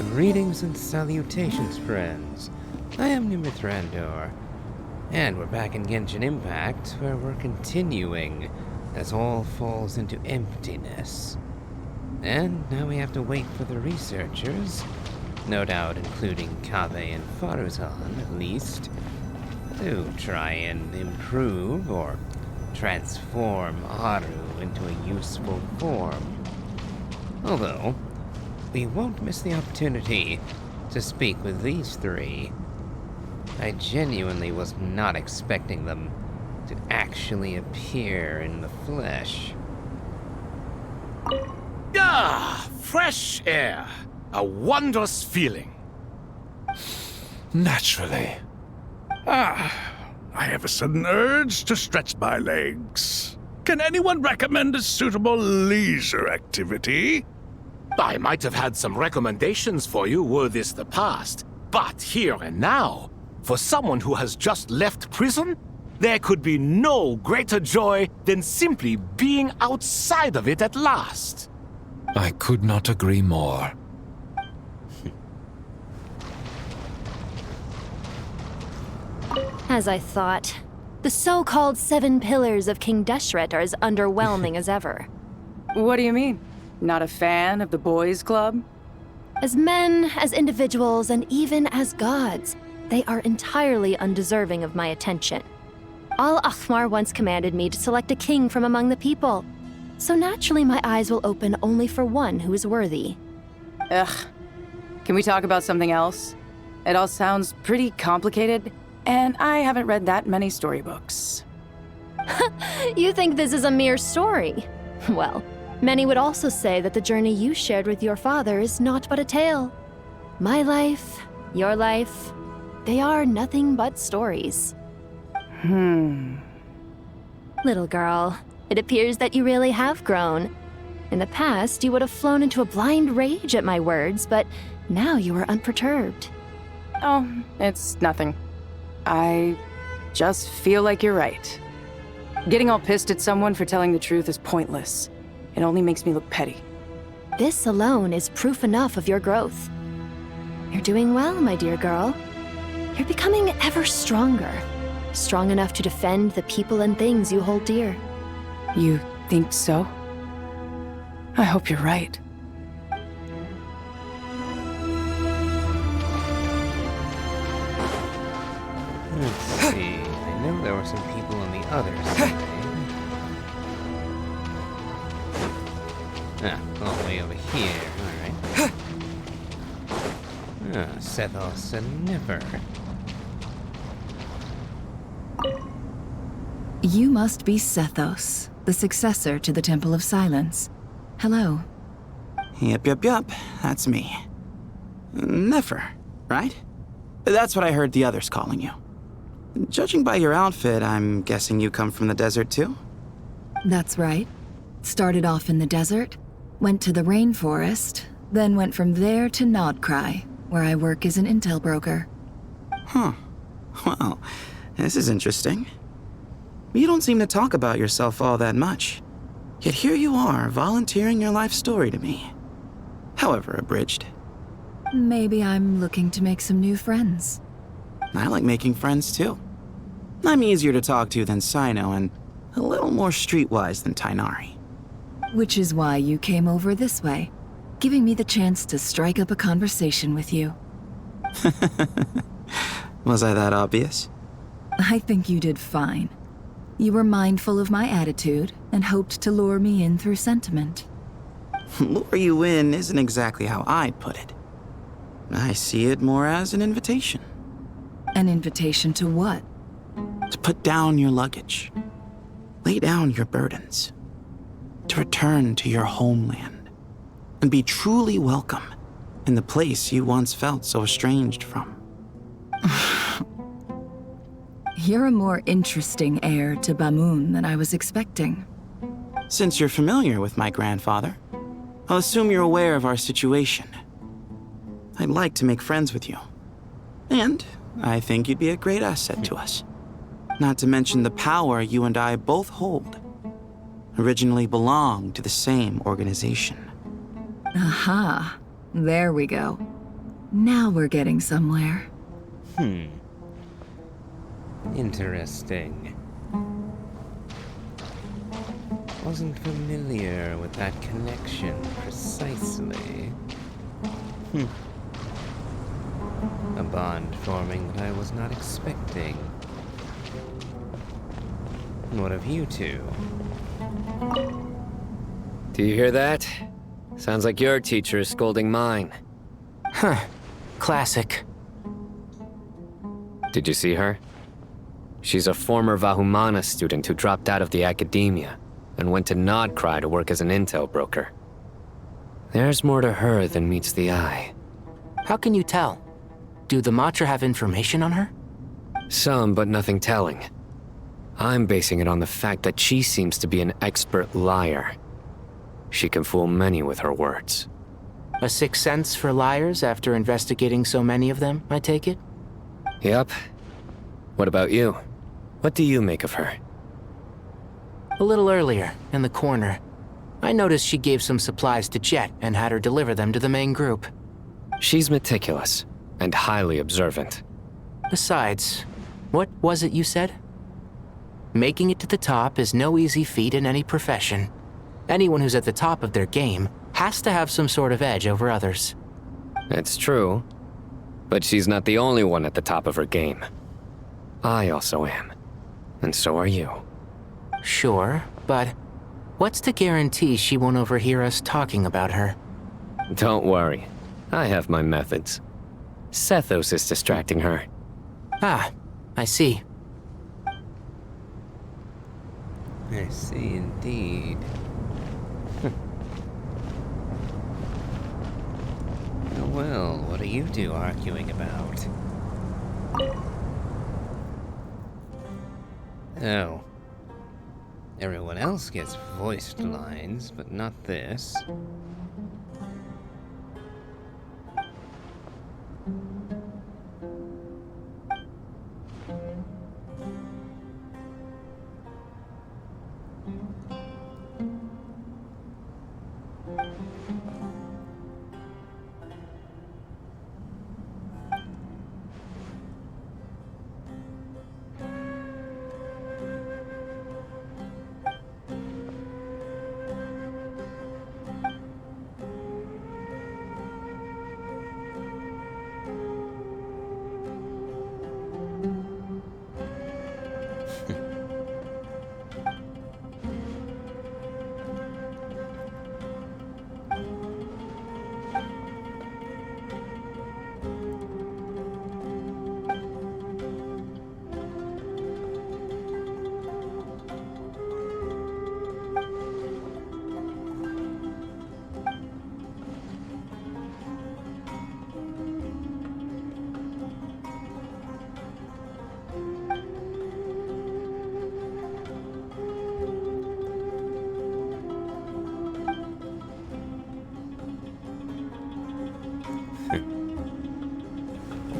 Greetings and salutations, friends. I am Numythrandor, and we're back in Genshin Impact, where we're continuing as all falls into emptiness. And now we have to wait for the researchers, no doubt including Kaveh and Faruzan at least, to try and improve or transform Aru into a useful form. Although, we won't miss the opportunity to speak with these three. I genuinely was not expecting them to actually appear in the flesh. Ah, fresh air. A wondrous feeling. Naturally. I have a sudden urge to stretch my legs. Can anyone recommend a suitable leisure activity? I might have had some recommendations for you were this the past, but here and now, for someone who has just left prison, there could be no greater joy than simply being outside of it at last. I could not agree more. As I thought, the so-called 7 pillars of King Deshret are as underwhelming as ever. What do you mean? Not a fan of the boys' club? As men, as individuals, and even as gods, they are entirely undeserving of my attention. Al-Akhmar once commanded me to select a king from among the people, so naturally my eyes will open only for one who is worthy. Ugh. Can we talk about something else? It all sounds pretty complicated, and I haven't read that many storybooks. You think this is a mere story? Well, many would also say that the journey you shared with your father is not but a tale. My life, your life, they are nothing but stories. Little girl, it appears that you really have grown. In the past, you would have flown into a blind rage at my words, but now you are unperturbed. Oh, it's nothing. I just feel like you're right. Getting all pissed at someone for telling the truth is pointless. It only makes me look petty. This alone is proof enough of your growth. You're doing well, my dear girl. You're becoming ever stronger. Strong enough to defend the people and things you hold dear. You think so? I hope you're right. Let's see, I know there were some people on the other side. All the way over here, alright. Sethos and Nipper. You must be Sethos, the successor to the Temple of Silence. Hello. Yep, that's me. Nefer, right? That's what I heard the others calling you. Judging by your outfit, I'm guessing you come from the desert too? That's right. Started off in the desert, went to the rainforest, then went from there to Nodcry, where I work as an intel broker. Huh. Well, this is interesting. You don't seem to talk about yourself all that much. Yet here you are, volunteering your life story to me. However abridged. Maybe I'm looking to make some new friends. I like making friends too. I'm easier to talk to than Sino and a little more streetwise than Tainari. Which is why you came over this way, giving me the chance to strike up a conversation with you. Was I that obvious? I think you did fine. You were mindful of my attitude and hoped to lure me in through sentiment. Lure you in isn't exactly how I'd put it. I see it more as an invitation. An invitation to what? To put down your luggage. Lay down your burdens. To return to your homeland. And be truly welcome in the place you once felt so estranged from. You're a more interesting heir to Bamun than I was expecting. Since you're familiar with my grandfather, I'll assume you're aware of our situation. I'd like to make friends with you. And I think you'd be a great asset to us. Not to mention the power you and I both hold. Originally belonged to the same organization. Aha, there we go. Now we're getting somewhere. Interesting. Wasn't familiar with that connection precisely. A bond forming that I was not expecting. What of you two? Do you hear that? Sounds like your teacher is scolding mine. Huh. Classic. Did you see her? She's a former Vahumana student who dropped out of the academia and went to Nodcry to work as an intel broker. There's more to her than meets the eye. How can you tell? Do the Matra have information on her? Some, but nothing telling. I'm basing it on the fact that she seems to be an expert liar. She can fool many with her words. A sixth sense for liars after investigating so many of them, I take it? Yep. What about you? What do you make of her? A little earlier, in the corner, I noticed she gave some supplies to Jet and had her deliver them to the main group. She's meticulous and highly observant. Besides, what was it you said? Making it to the top is no easy feat in any profession. Anyone who's at the top of their game has to have some sort of edge over others. It's true, but she's not the only one at the top of her game. I also am, and so are you. Sure, but what's to guarantee she won't overhear us talking about her? Don't worry, I have my methods. Sethos is distracting her. Ah, I see. I see indeed. Oh well, what are you two arguing about? Oh. Everyone else gets voiced lines, but not this.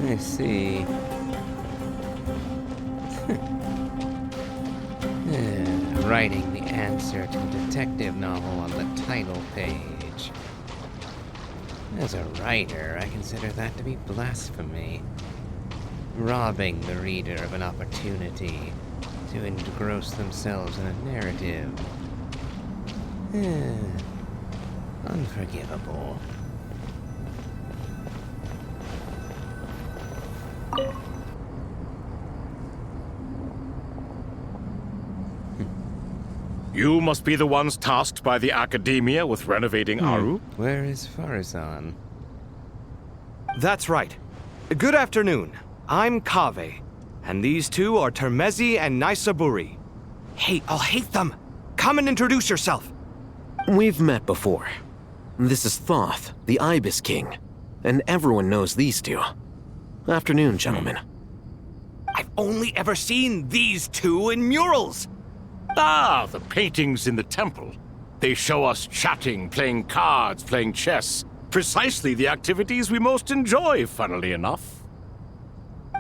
I see. Writing the answer to a detective novel on the title page. As a writer, I consider that to be blasphemy. Robbing the reader of an opportunity to engross themselves in a narrative. Unforgivable. You must be the ones tasked by the Academia with renovating Aru? Where is Farazan? That's right. Good afternoon. I'm Kaveh, and these two are Termezi and Naisaburi. Hey, I'll hate them! Come and introduce yourself! We've met before. This is Thoth, the Ibis King, and everyone knows these two. Afternoon, gentlemen. I've only ever seen these two in murals! Ah, the paintings in the temple. They show us chatting, playing cards, playing chess. Precisely the activities we most enjoy, funnily enough.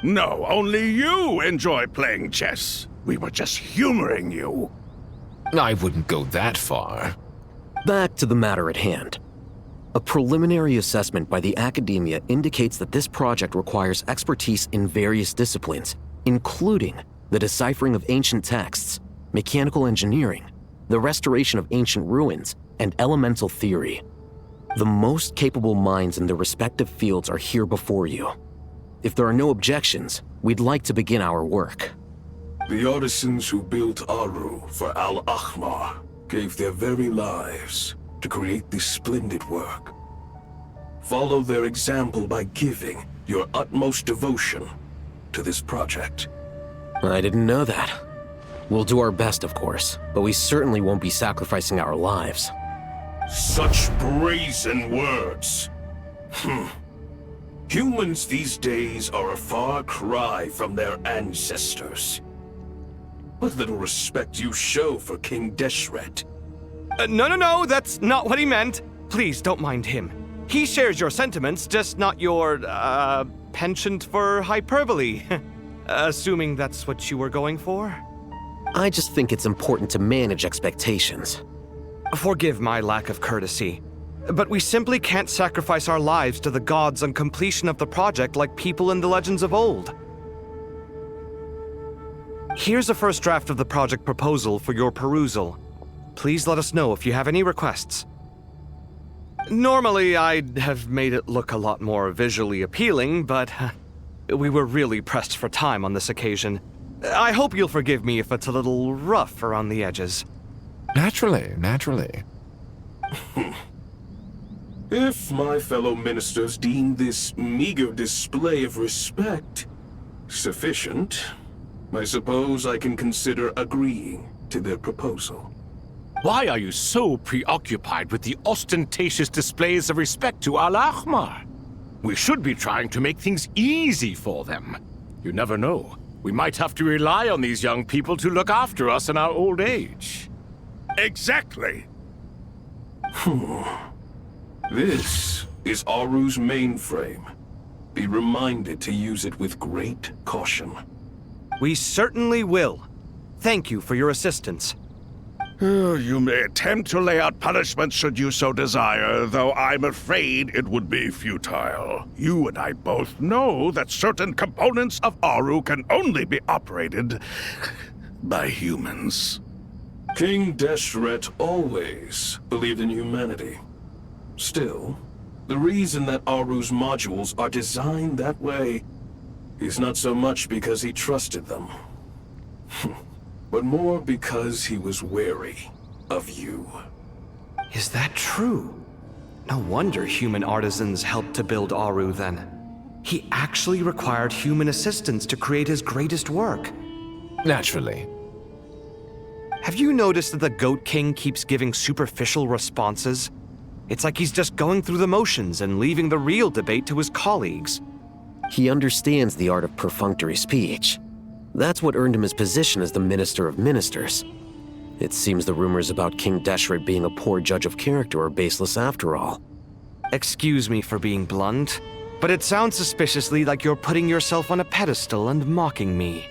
No, only you enjoy playing chess. We were just humoring you. I wouldn't go that far. Back to the matter at hand. A preliminary assessment by the academia indicates that this project requires expertise in various disciplines, including the deciphering of ancient texts, mechanical engineering, the restoration of ancient ruins, and elemental theory. The most capable minds in their respective fields are here before you. If there are no objections, we'd like to begin our work. The artisans who built Aru for Al-Ahmar gave their very lives to create this splendid work. Follow their example by giving your utmost devotion to this project. I didn't know that. We'll do our best, of course, but we certainly won't be sacrificing our lives. Such brazen words. Humans these days are a far cry from their ancestors. What little respect you show for King Deshret. No, that's not what he meant. Please, don't mind him. He shares your sentiments, just not your, penchant for hyperbole. Assuming that's what you were going for? I just think it's important to manage expectations. Forgive my lack of courtesy, but we simply can't sacrifice our lives to the gods on completion of the project like people in the legends of old. Here's a first draft of the project proposal for your perusal. Please let us know if you have any requests. Normally, I'd have made it look a lot more visually appealing, but we were really pressed for time on this occasion. I hope you'll forgive me if it's a little rough around the edges. Naturally. If my fellow ministers deem this meager display of respect sufficient, I suppose I can consider agreeing to their proposal. Why are you so preoccupied with the ostentatious displays of respect to Al-Ahmar? We should be trying to make things easy for them. You never know. We might have to rely on these young people to look after us in our old age. Exactly. This is Aru's mainframe. Be reminded to use it with great caution. We certainly will. Thank you for your assistance. You may attempt to lay out punishment should you so desire, though I'm afraid it would be futile. You and I both know that certain components of Aru can only be operated by humans. King Deshret always believed in humanity. Still, the reason that Aru's modules are designed that way is not so much because he trusted them, but more because he was wary of you. Is that true? No wonder human artisans helped to build Aru then. He actually required human assistance to create his greatest work. Naturally. Have you noticed that the Goat King keeps giving superficial responses? It's like he's just going through the motions and leaving the real debate to his colleagues. He understands the art of perfunctory speech. That's what earned him his position as the Minister of Ministers. It seems the rumors about King Deshret being a poor judge of character are baseless after all. Excuse me for being blunt, but it sounds suspiciously like you're putting yourself on a pedestal and mocking me.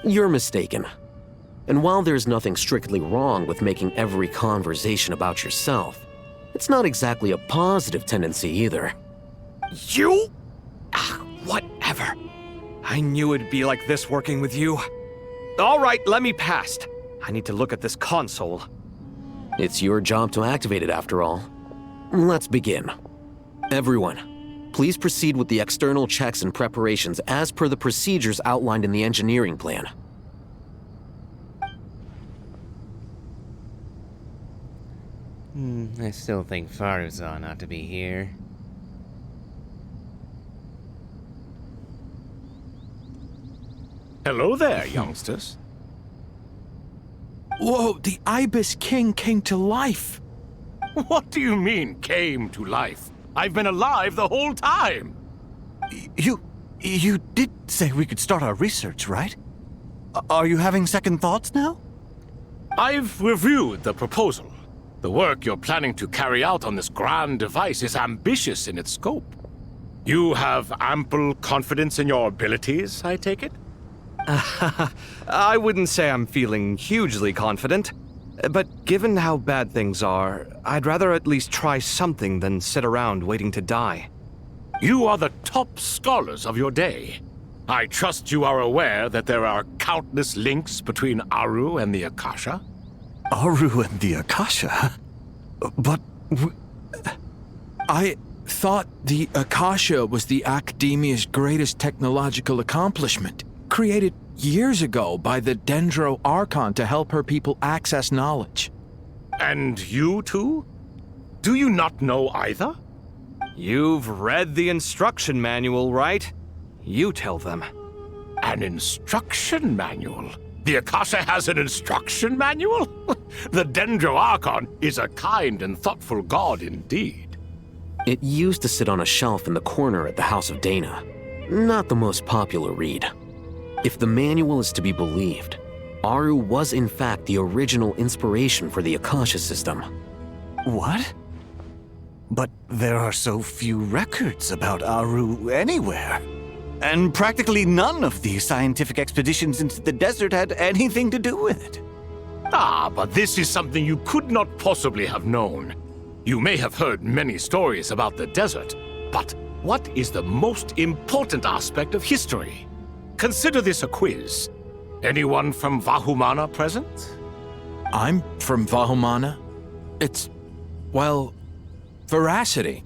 You're mistaken. And while there's nothing strictly wrong with making every conversation about yourself, it's not exactly a positive tendency either. You? Whatever. I knew it'd be like this working with you. All right, let me past. I need to look at this console. It's your job to activate it after all. Let's begin. Everyone, please proceed with the external checks and preparations as per the procedures outlined in the engineering plan. I still think Faruzan ought to be here. Hello there, youngsters. Whoa, the Ibis King came to life. What do you mean, came to life? I've been alive the whole time. You did say we could start our research, right? Are you having second thoughts now? I've reviewed the proposal. The work you're planning to carry out on this grand device is ambitious in its scope. You have ample confidence in your abilities, I take it? I wouldn't say I'm feeling hugely confident. But given how bad things are, I'd rather at least try something than sit around waiting to die. You are the top scholars of your day. I trust you are aware that there are countless links between Aru and the Akasha? Aru and the Akasha? But... I thought the Akasha was the Academia's greatest technological accomplishment, created years ago by the Dendro Archon to help her people access knowledge. And you too? Do you not know either? You've read the instruction manual, right? You tell them. An instruction manual? The Akasha has an instruction manual? The Dendro Archon is a kind and thoughtful god indeed. It used to sit on a shelf in the corner at the House of Dana. Not the most popular read. If the manual is to be believed, Aru was in fact the original inspiration for the Akasha system. What? But there are so few records about Aru anywhere. And practically none of the scientific expeditions into the desert had anything to do with it. Ah, but this is something you could not possibly have known. You may have heard many stories about the desert, but what is the most important aspect of history? Consider this a quiz. Anyone from Vahumana present? I'm from Vahumana. It's, well, veracity.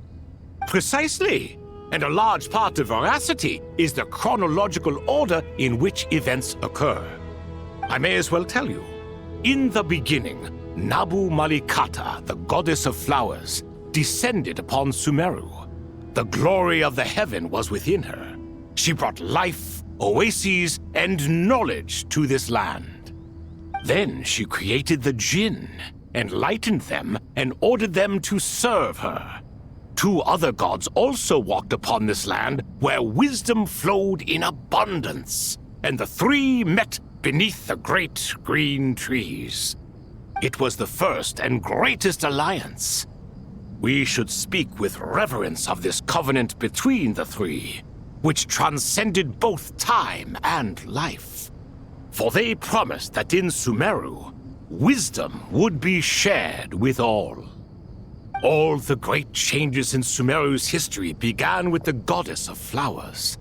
Precisely. And a large part of veracity is the chronological order in which events occur. I may as well tell you. In the beginning, Nabu Malikata, the goddess of flowers, descended upon Sumeru. The glory of the heaven was within her. She brought life, oases, and knowledge to this land. Then she created the Jinn, enlightened them, and ordered them to serve her. 2 other gods also walked upon this land where wisdom flowed in abundance, and the 3 met beneath the great green trees. It was the first and greatest alliance. We should speak with reverence of this covenant between the 3, which transcended both time and life. For they promised that in Sumeru, wisdom would be shared with all. All the great changes in Sumeru's history began with the goddess of flowers.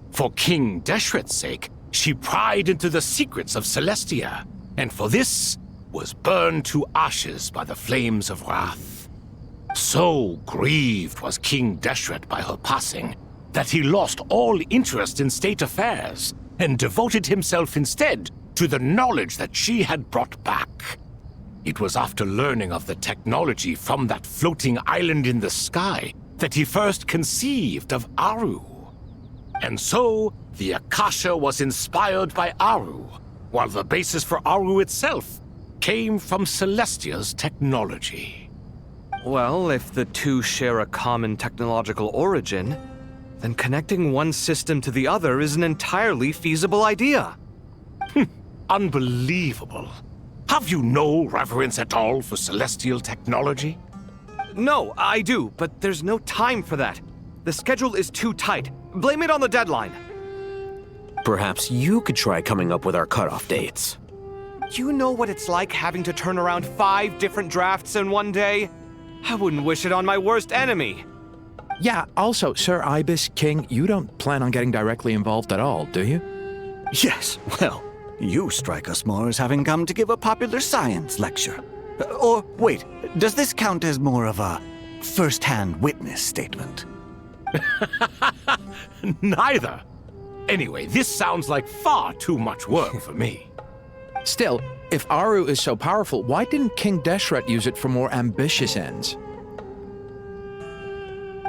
For King Deshret's sake, she pried into the secrets of Celestia, and for this was burned to ashes by the flames of wrath. So grieved was King Deshret by her passing that he lost all interest in state affairs and devoted himself instead to the knowledge that she had brought back. It was after learning of the technology from that floating island in the sky that he first conceived of Aru. And so, the Akasha was inspired by Aru, while the basis for Aru itself came from Celestia's technology. Well, if the 2 share a common technological origin, then connecting one system to the other is an entirely feasible idea. Unbelievable. Have you no reverence at all for celestial technology? No, I do, but there's no time for that. The schedule is too tight. Blame it on the deadline. Perhaps you could try coming up with our cutoff dates. You know what it's like having to turn around 5 different drafts in one day? I wouldn't wish it on my worst enemy. Yeah, also, Sir Ibis King, you don't plan on getting directly involved at all, do you? Yes, well, you strike us more as having come to give a popular science lecture. Or, wait, does this count as more of a first-hand witness statement? Neither. Anyway, this sounds like far too much work for me. Still, if Aru is so powerful, why didn't King Deshret use it for more ambitious ends?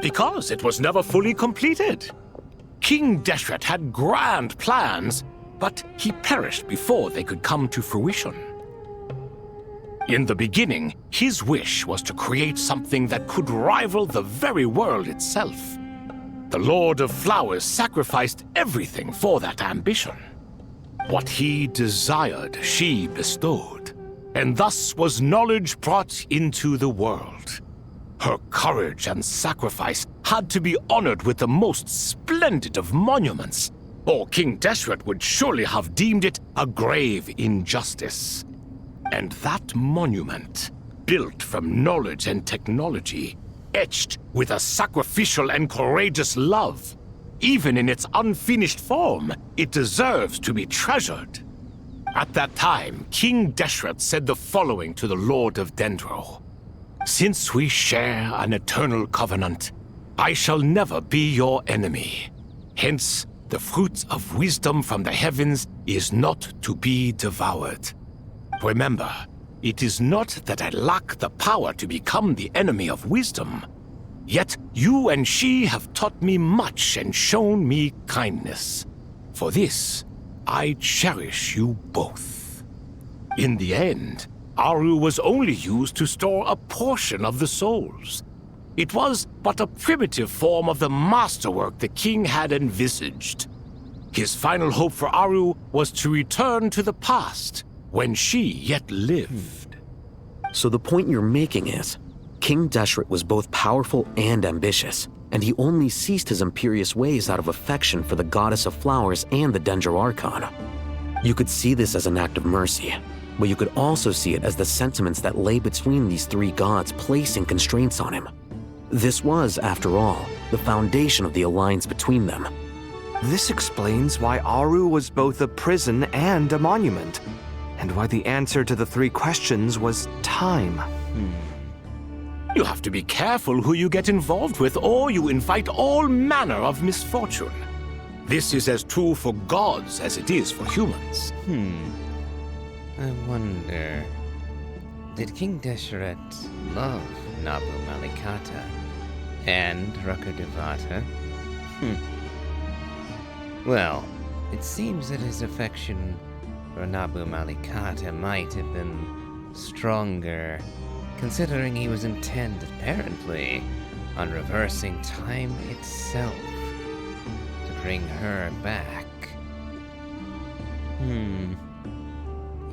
Because it was never fully completed. King Deshret had grand plans, but he perished before they could come to fruition. In the beginning, his wish was to create something that could rival the very world itself. The Lord of Flowers sacrificed everything for that ambition. What he desired, she bestowed, and thus was knowledge brought into the world. Her courage and sacrifice had to be honored with the most splendid of monuments, or King Deshret would surely have deemed it a grave injustice. And that monument, built from knowledge and technology, etched with a sacrificial and courageous love, even in its unfinished form, it deserves to be treasured. At that time, King Deshret said the following to the Lord of Dendro. Since we share an eternal covenant, I shall never be your enemy. Hence, the fruit of wisdom from the heavens is not to be devoured. Remember, it is not that I lack the power to become the enemy of wisdom. Yet you and she have taught me much and shown me kindness. For this, I cherish you both. In the end, Aru was only used to store a portion of the souls. It was but a primitive form of the masterwork the king had envisaged. His final hope for Aru was to return to the past, when she yet lived. So the point you're making is, King Deshret was both powerful and ambitious, and he only ceased his imperious ways out of affection for the goddess of flowers and the Dendro Archon. You could see this as an act of mercy, but you could also see it as the sentiments that lay between these three gods placing constraints on him. This was, after all, the foundation of the alliance between them. This explains why Aru was both a prison and a monument, and why the answer to the three questions was time. You have to be careful who you get involved with, or you invite all manner of misfortune. This is as true for gods as it is for humans. I wonder, did King Deshret love Nabu Malikata and Rakudevata? Well, it seems that his affection for Nabu Malikata might have been stronger, considering he was intent, apparently, on reversing time itself to bring her back.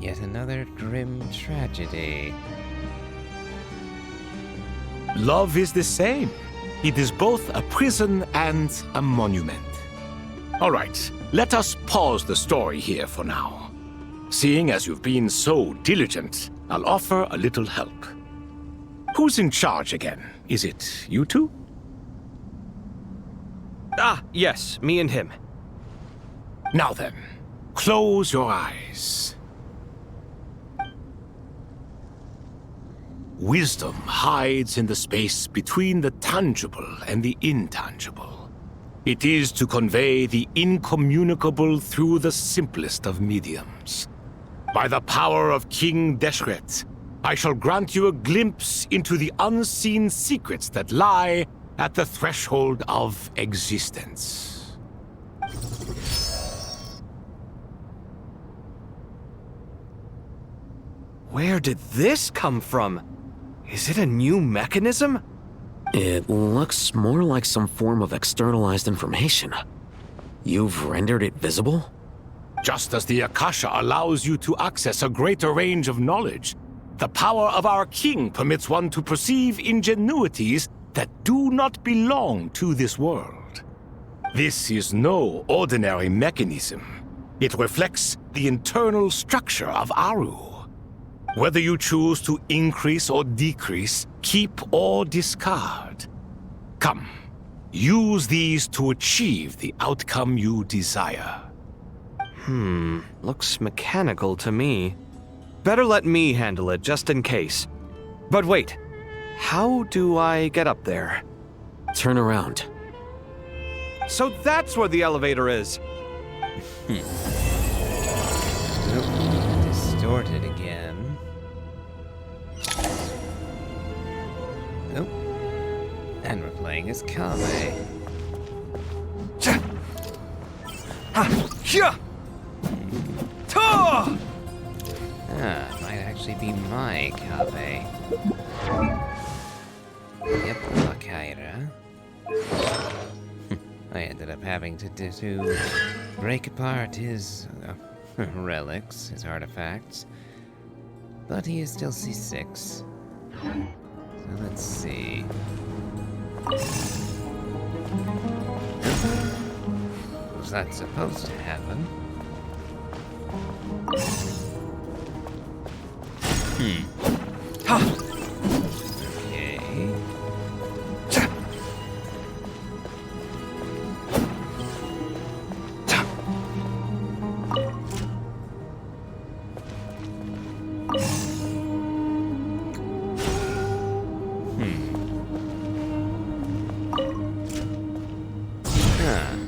Yet another grim tragedy. Love is the same. It is both a prison and a monument. All right, let us pause the story here for now. Seeing as you've been so diligent, I'll offer a little help. Who's in charge again? Is it you two? Ah, yes, me and him. Now then, close your eyes. Wisdom hides in the space between the tangible and the intangible. It is to convey the incommunicable through the simplest of mediums. By the power of King Deshret, I shall grant you a glimpse into the unseen secrets that lie at the threshold of existence. Where did this come from? Is it a new mechanism? It looks more like some form of externalized information. You've rendered it visible? Just as the Akasha allows you to access a greater range of knowledge, the power of our king permits one to perceive ingenuities that do not belong to this world. This is no ordinary mechanism. It reflects the internal structure of Aru. Whether you choose to increase or decrease, keep or discard. Come, use these to achieve the outcome you desire. Looks mechanical to me. Better let me handle it, just in case. But wait, how do I get up there? Turn around. So that's where the elevator is! Distorted again. Nope. And we're playing as Kame. Might actually be my Kame. Yep, Lakaira. I ended up having to break apart his relics, his artifacts. But he is still C6. So let's see. Was that supposed to happen?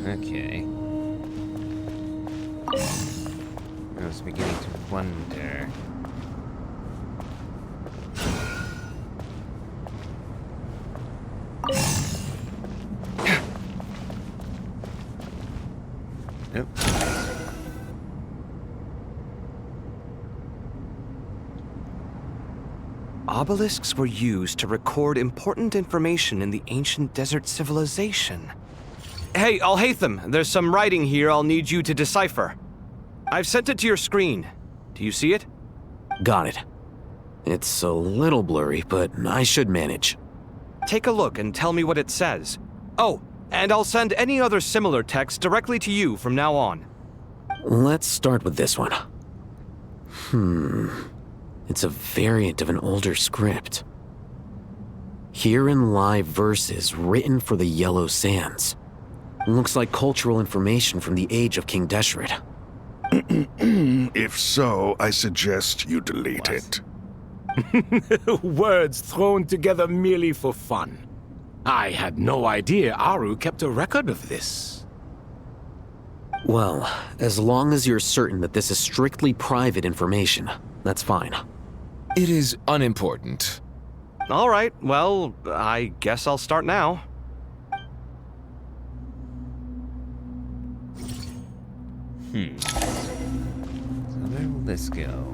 Okay. I was beginning to wonder. Nope. Obelisks were used to record important information in the ancient desert civilization. Hey, Alhaitham, there's some writing here I'll need you to decipher. I've sent it to your screen. Do you see it? Got it. It's a little blurry, but I should manage. Take a look and tell me what it says. Oh, and I'll send any other similar text directly to you from now on. Let's start with this one. It's a variant of an older script. Herein lie verses written for the Yellow Sands. Looks like cultural information from the age of King Deshret. If so, I suggest you delete it. Words thrown together merely for fun. I had no idea Aru kept a record of this. Well, as long as you're certain that this is strictly private information, that's fine. It is unimportant. All right, well, I guess I'll start now. So where will this go?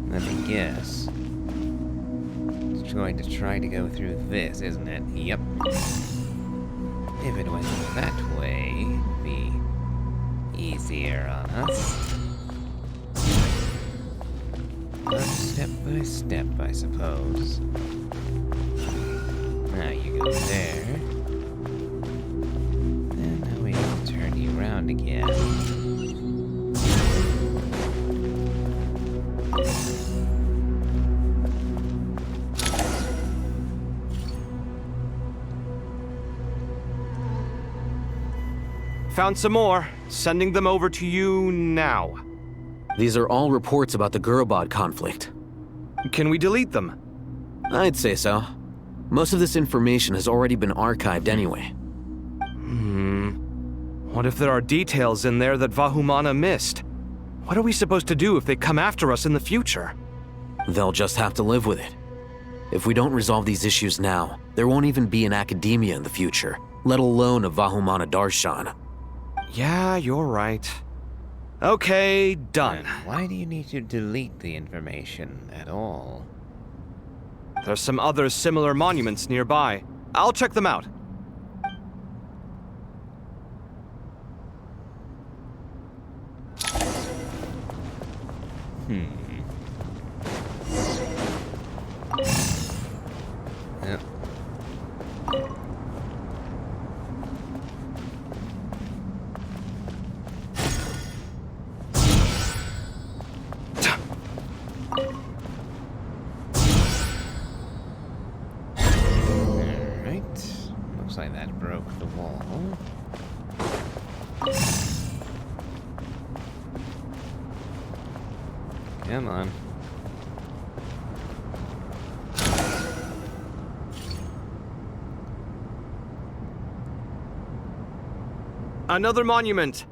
Let me guess. It's going to try to go through this, isn't it? Yep. If it went that way, it'd be easier on us. But step by step, I suppose. Now you go there. And now we have to turn you around again. Found some more. Sending them over to you now. These are all reports about the Gurubad conflict. Can we delete them? I'd say so. Most of this information has already been archived anyway. What if there are details in there that Vahumana missed? What are we supposed to do if they come after us in the future? They'll just have to live with it. If we don't resolve these issues now, there won't even be an academia in the future, let alone a Vahumana Darshan. Yeah, you're right. Okay, done. And why do you need to delete the information at all? There's some other similar monuments nearby. I'll check them out. Yep. Alright. Looks like that broke the wall. Come on. Another monument.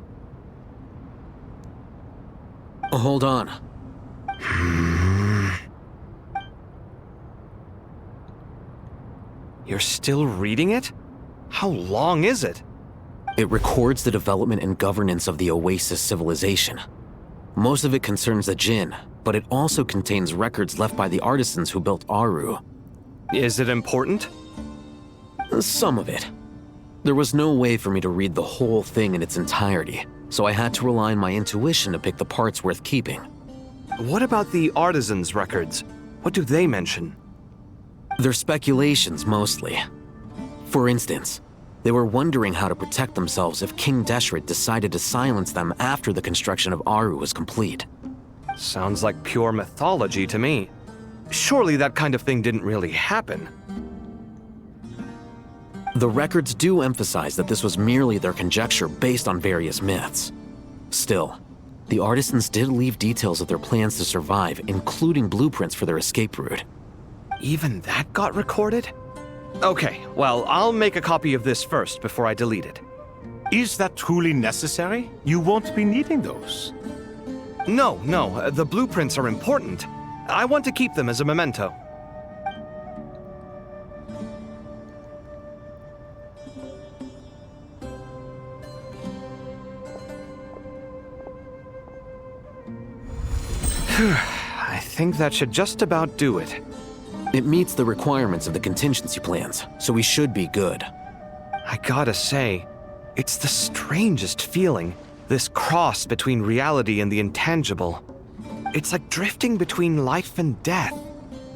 Hold on. You're still reading it? How long is it? It records the development and governance of the Oasis civilization. Most of it concerns the Jinn, but it also contains records left by the artisans who built Aru. Is it important? Some of it. There was no way for me to read the whole thing in its entirety, so I had to rely on my intuition to pick the parts worth keeping. What about the artisans' records? What do they mention? They're speculations, mostly. For instance, They were wondering how to protect themselves if King Deshret decided to silence them after the construction of Aru was complete. Sounds like pure mythology to me. Surely that kind of thing didn't really happen. The records do emphasize that this was merely their conjecture based on various myths. Still, the artisans did leave details of their plans to survive, including blueprints for their escape route. Even that got recorded? Okay, well, I'll make a copy of this first before I delete it. Is that truly necessary? You won't be needing those. No, the blueprints are important. I want to keep them as a memento. I think that should just about do it. It meets the requirements of the contingency plans, so we should be good. I gotta say, it's the strangest feeling, this cross between reality and the intangible. It's like drifting between life and death,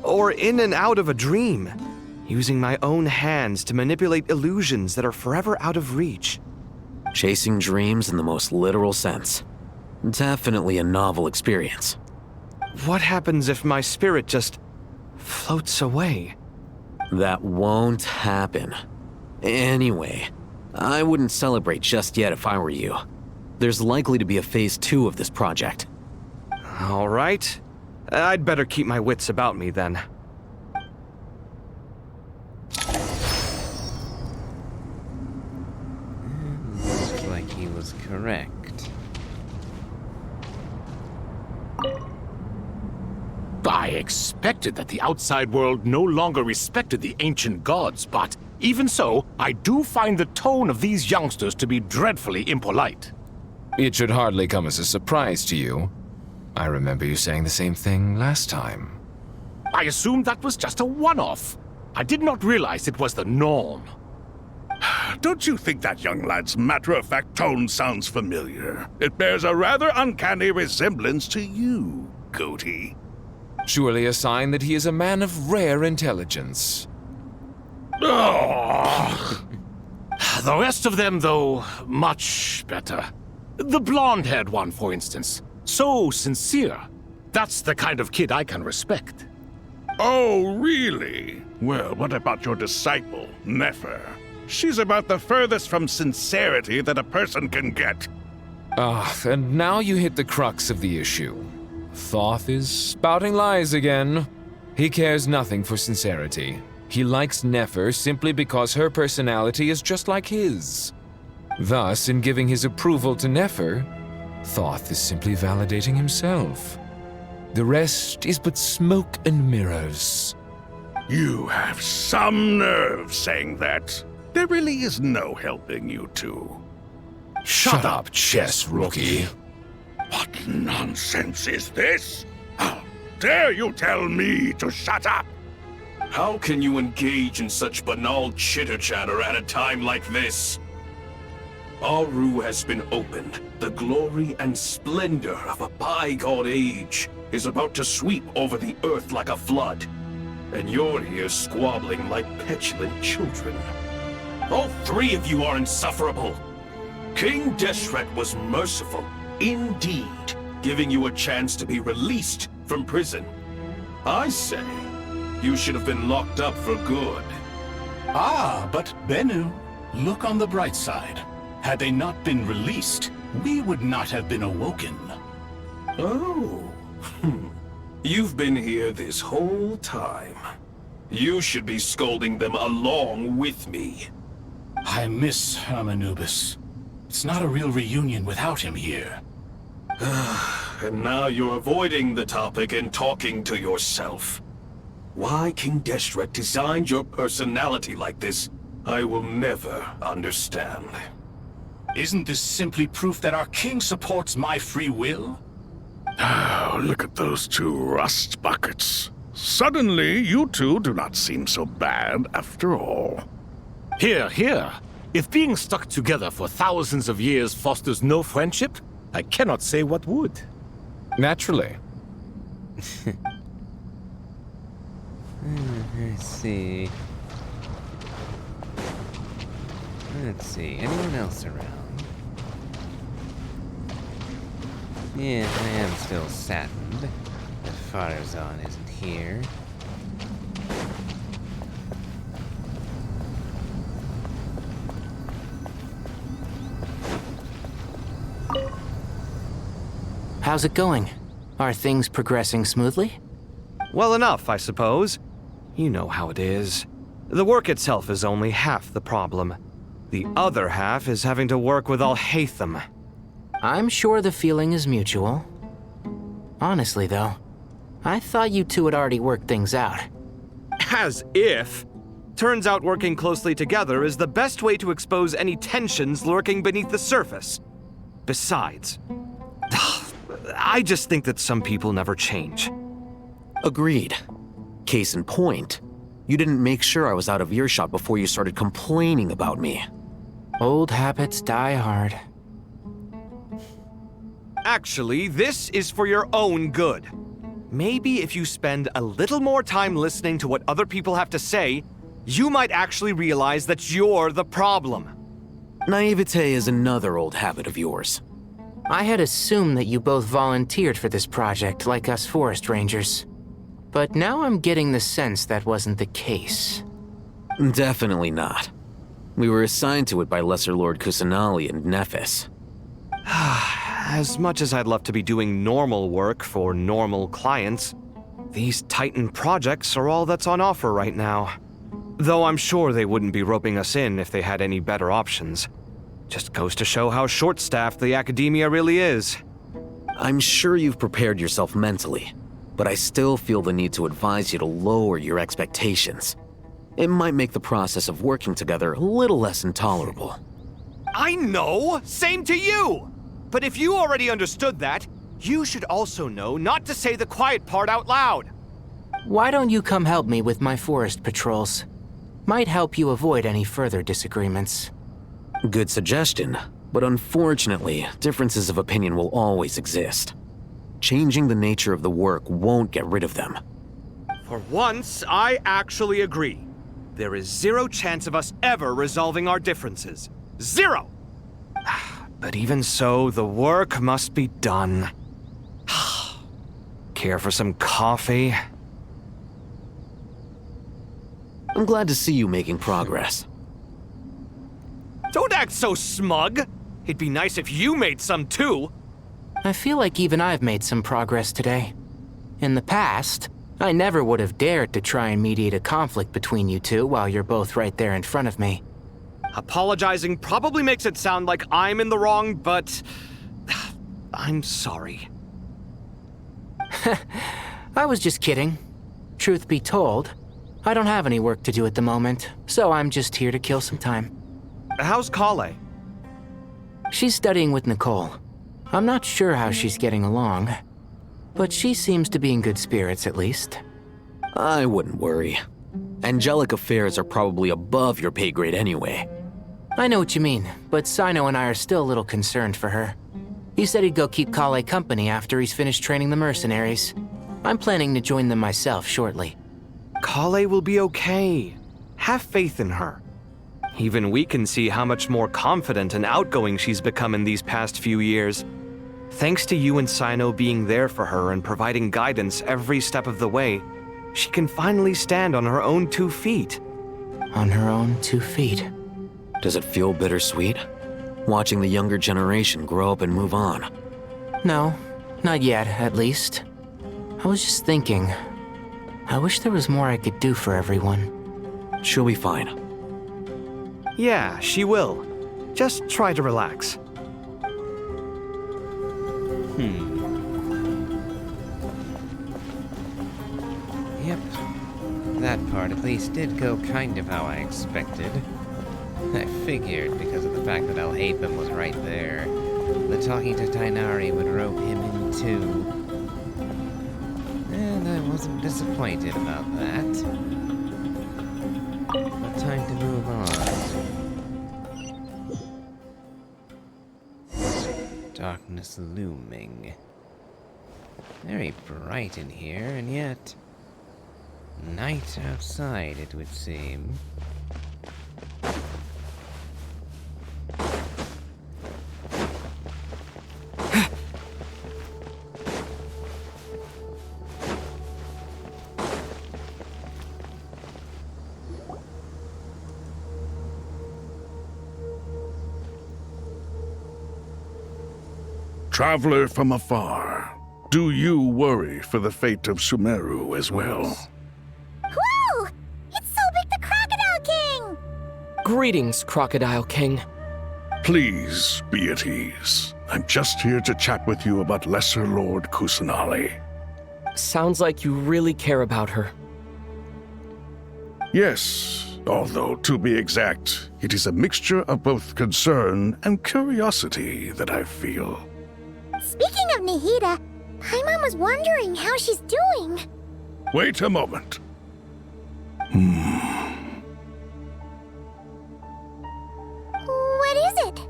or in and out of a dream, using my own hands to manipulate illusions that are forever out of reach. Chasing dreams in the most literal sense. Definitely a novel experience. What happens if my spirit just floats away? That won't happen. Anyway, I wouldn't celebrate just yet if I were you. There's likely to be a phase 2 of this project. All right. I'd better keep my wits about me then. Looks like he was correct. I expected that the outside world no longer respected the ancient gods, but even so, I do find the tone of these youngsters to be dreadfully impolite. It should hardly come as a surprise to you. I remember you saying the same thing last time. I assumed that was just a one-off. I did not realize it was the norm. Don't you think that young lad's matter-of-fact tone sounds familiar? It bears a rather uncanny resemblance to you, Goatee. Surely a sign that he is a man of rare intelligence. Oh. The rest of them, though, much better. The blonde-haired one, for instance. So sincere. That's the kind of kid I can respect. Oh, really? Well, what about your disciple, Nefer? She's about the furthest from sincerity that a person can get. And now you hit the crux of the issue. Thoth is spouting lies again. He cares nothing for sincerity. He likes Nefer simply because her personality is just like his. Thus, in giving his approval to Nefer, Thoth is simply validating himself. The rest is but smoke and mirrors. You have some nerve saying that. There really is no helping you two. Shut up, chess rookie. What nonsense is this? How dare you tell me to shut up? How can you engage in such banal chitter-chatter at a time like this? Aru has been opened. The glory and splendor of a bygone age is about to sweep over the earth like a flood. And you're here squabbling like petulant children. All three of you are insufferable. King Deshret was merciful, indeed, giving you a chance to be released from prison. I say, you should have been locked up for good. Ah, but Bennu, look on the bright side. Had they not been released, we would not have been awoken. Oh. You've been here this whole time. You should be scolding them along with me. I miss Hermanubis. It's not a real reunion without him here. And now you're avoiding the topic and talking to yourself. Why King Deshret designed your personality like this, I will never understand. Isn't this simply proof that our king supports my free will? Oh, look at those two rust buckets. Suddenly, you two do not seem so bad after all. Here, here. If being stuck together for thousands of years fosters no friendship, I cannot say what would. Naturally. Let's see. Let's see, anyone else around? Yeah, I am still saddened that Farazan isn't here. How's it going? Are things progressing smoothly? Well enough, I suppose. You know how it is. The work itself is only half the problem. The other half is having to work with Al-Haytham. I'm sure the feeling is mutual. Honestly, though, I thought you two had already worked things out. As if! Turns out working closely together is the best way to expose any tensions lurking beneath the surface. Besides, I just think that some people never change. Agreed. Case in point, you didn't make sure I was out of earshot before you started complaining about me. Old habits die hard. Actually, this is for your own good. Maybe if you spend a little more time listening to what other people have to say, you might actually realize that you're the problem. Naivete is another old habit of yours. I had assumed that you both volunteered for this project, like us forest rangers. But now I'm getting the sense that wasn't the case. Definitely not. We were assigned to it by Lesser Lord Kusanali and Nephis. As much as I'd love to be doing normal work for normal clients, these Titan projects are all that's on offer right now. Though I'm sure they wouldn't be roping us in if they had any better options. Just goes to show how short-staffed the academia really is. I'm sure you've prepared yourself mentally, but I still feel the need to advise you to lower your expectations. It might make the process of working together a little less intolerable. I know! Same to you! But if you already understood that, you should also know not to say the quiet part out loud. Why don't you come help me with my forest patrols? Might help you avoid any further disagreements. Good suggestion, but unfortunately, differences of opinion will always exist. Changing the nature of the work won't get rid of them. For once, I actually agree. There is zero chance of us ever resolving our differences. Zero! But even so, the work must be done. Care for some coffee? I'm glad to see you making progress. Don't act so smug! It'd be nice if you made some too! I feel like even I've made some progress today. In the past, I never would have dared to try and mediate a conflict between you two while you're both right there in front of me. Apologizing probably makes it sound like I'm in the wrong, but I'm sorry. I was just kidding. Truth be told, I don't have any work to do at the moment, so I'm just here to kill some time. How's Kale? She's studying with Nicole. I'm not sure how she's getting along, but she seems to be in good spirits at least. I wouldn't worry. Angelic affairs are probably above your pay grade anyway. I know what you mean, but Sino and I are still a little concerned for her. He said he'd go keep Kale company after he's finished training the mercenaries. I'm planning to join them myself shortly. Kale will be okay. Have faith in her. Even we can see how much more confident and outgoing she's become in these past few years. Thanks to you and Sino being there for her and providing guidance every step of the way, she can finally stand on her own 2 feet. On her own 2 feet? Does it feel bittersweet? Watching the younger generation grow up and move on? No, not yet, at least. I was just thinking, I wish there was more I could do for everyone. She'll be fine. Yeah, she will. Just try to relax. Yep. That part at least did go kind of how I expected. I figured, because of the fact that Al-Haytham was right there, that talking to Tainari would rope him in too. And I wasn't disappointed about that. But time to move on. Darkness looming. Very bright in here, and yet night outside, it would seem. Traveler from afar, do you worry for the fate of Sumeru as well? Whoa! It's Sobek the Crocodile King! Greetings, Crocodile King. Please be at ease. I'm just here to chat with you about Lesser Lord Kusanali. Sounds like you really care about her. Yes, although to be exact, it is a mixture of both concern and curiosity that I feel. Speaking of Nahida, Paimon was wondering how she's doing. Wait a moment. What is it?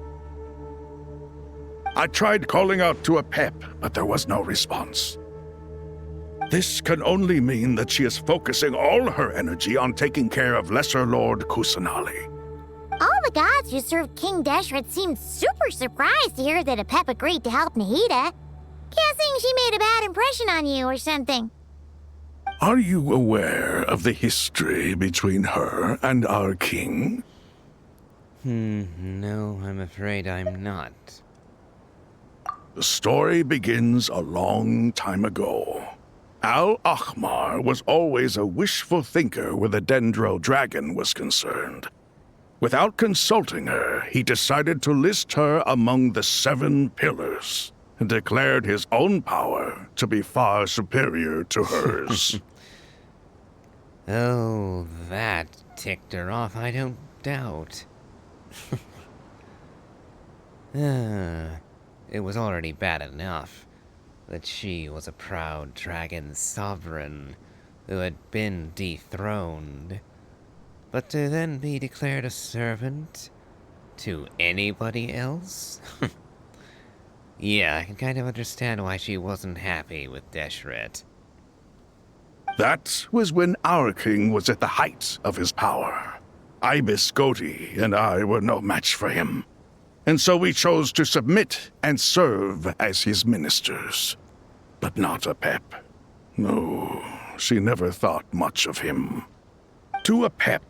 I tried calling out to a pep, but there was no response. This can only mean that she is focusing all her energy on taking care of Lesser Lord Kusanali. All the gods who served King Deshret seemed super surprised to hear that a pep agreed to help Nahida. Guessing she made a bad impression on you or something. Are you aware of the history between her and our king? No, I'm afraid I'm not. The story begins a long time ago. Al-Akhmar was always a wishful thinker where the Dendro dragon was concerned. Without consulting her, he decided to list her among the 7 pillars and declared his own power to be far superior to hers. Oh, that ticked her off, I don't doubt. It was already bad enough that she was a proud dragon sovereign who had been dethroned. But to then be declared a servant to anybody else? Yeah, I can kind of understand why she wasn't happy with Deshret. That was when our king was at the height of his power. Ibis Goti and I were no match for him. And so we chose to submit and serve as his ministers. But not a pep. No, she never thought much of him. To a pep,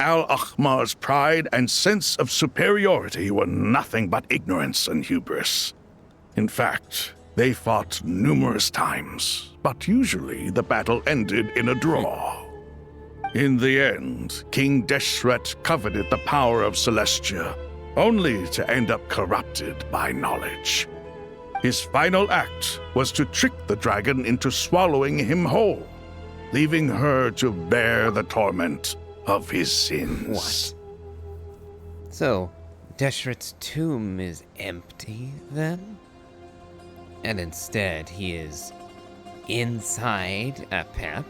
Al-Akhmar's pride and sense of superiority were nothing but ignorance and hubris. In fact, they fought numerous times, but usually the battle ended in a draw. In the end, King Deshret coveted the power of Celestia, only to end up corrupted by knowledge. His final act was to trick the dragon into swallowing him whole, leaving her to bear the torment of his sins. What? So, Deshret's tomb is empty, then? And instead, he is inside a pep?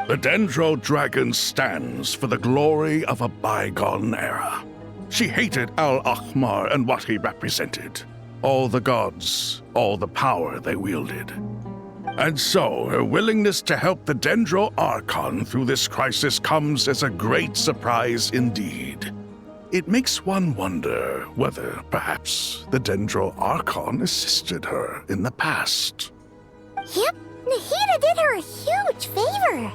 The Dendro Dragon stands for the glory of a bygone era. She hated Al-Akhmar and what he represented. All the gods, all the power they wielded. And so, her willingness to help the Dendro Archon through this crisis comes as a great surprise indeed. It makes one wonder whether, perhaps, the Dendro Archon assisted her in the past. Yep, Nahida did her a huge favor.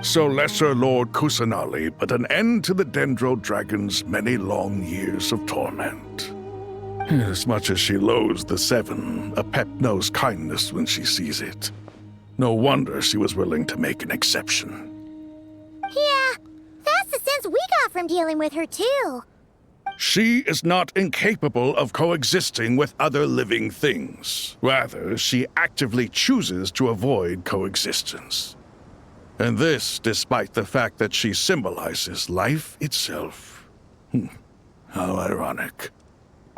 So Lesser Lord Kusanali put an end to the Dendro Dragon's many long years of torment. As much as she loathes the 7, a pep knows kindness when she sees it. No wonder she was willing to make an exception. Yeah, that's the sense we got from dealing with her, too. She is not incapable of coexisting with other living things. Rather, she actively chooses to avoid coexistence. And this despite the fact that she symbolizes life itself. How ironic.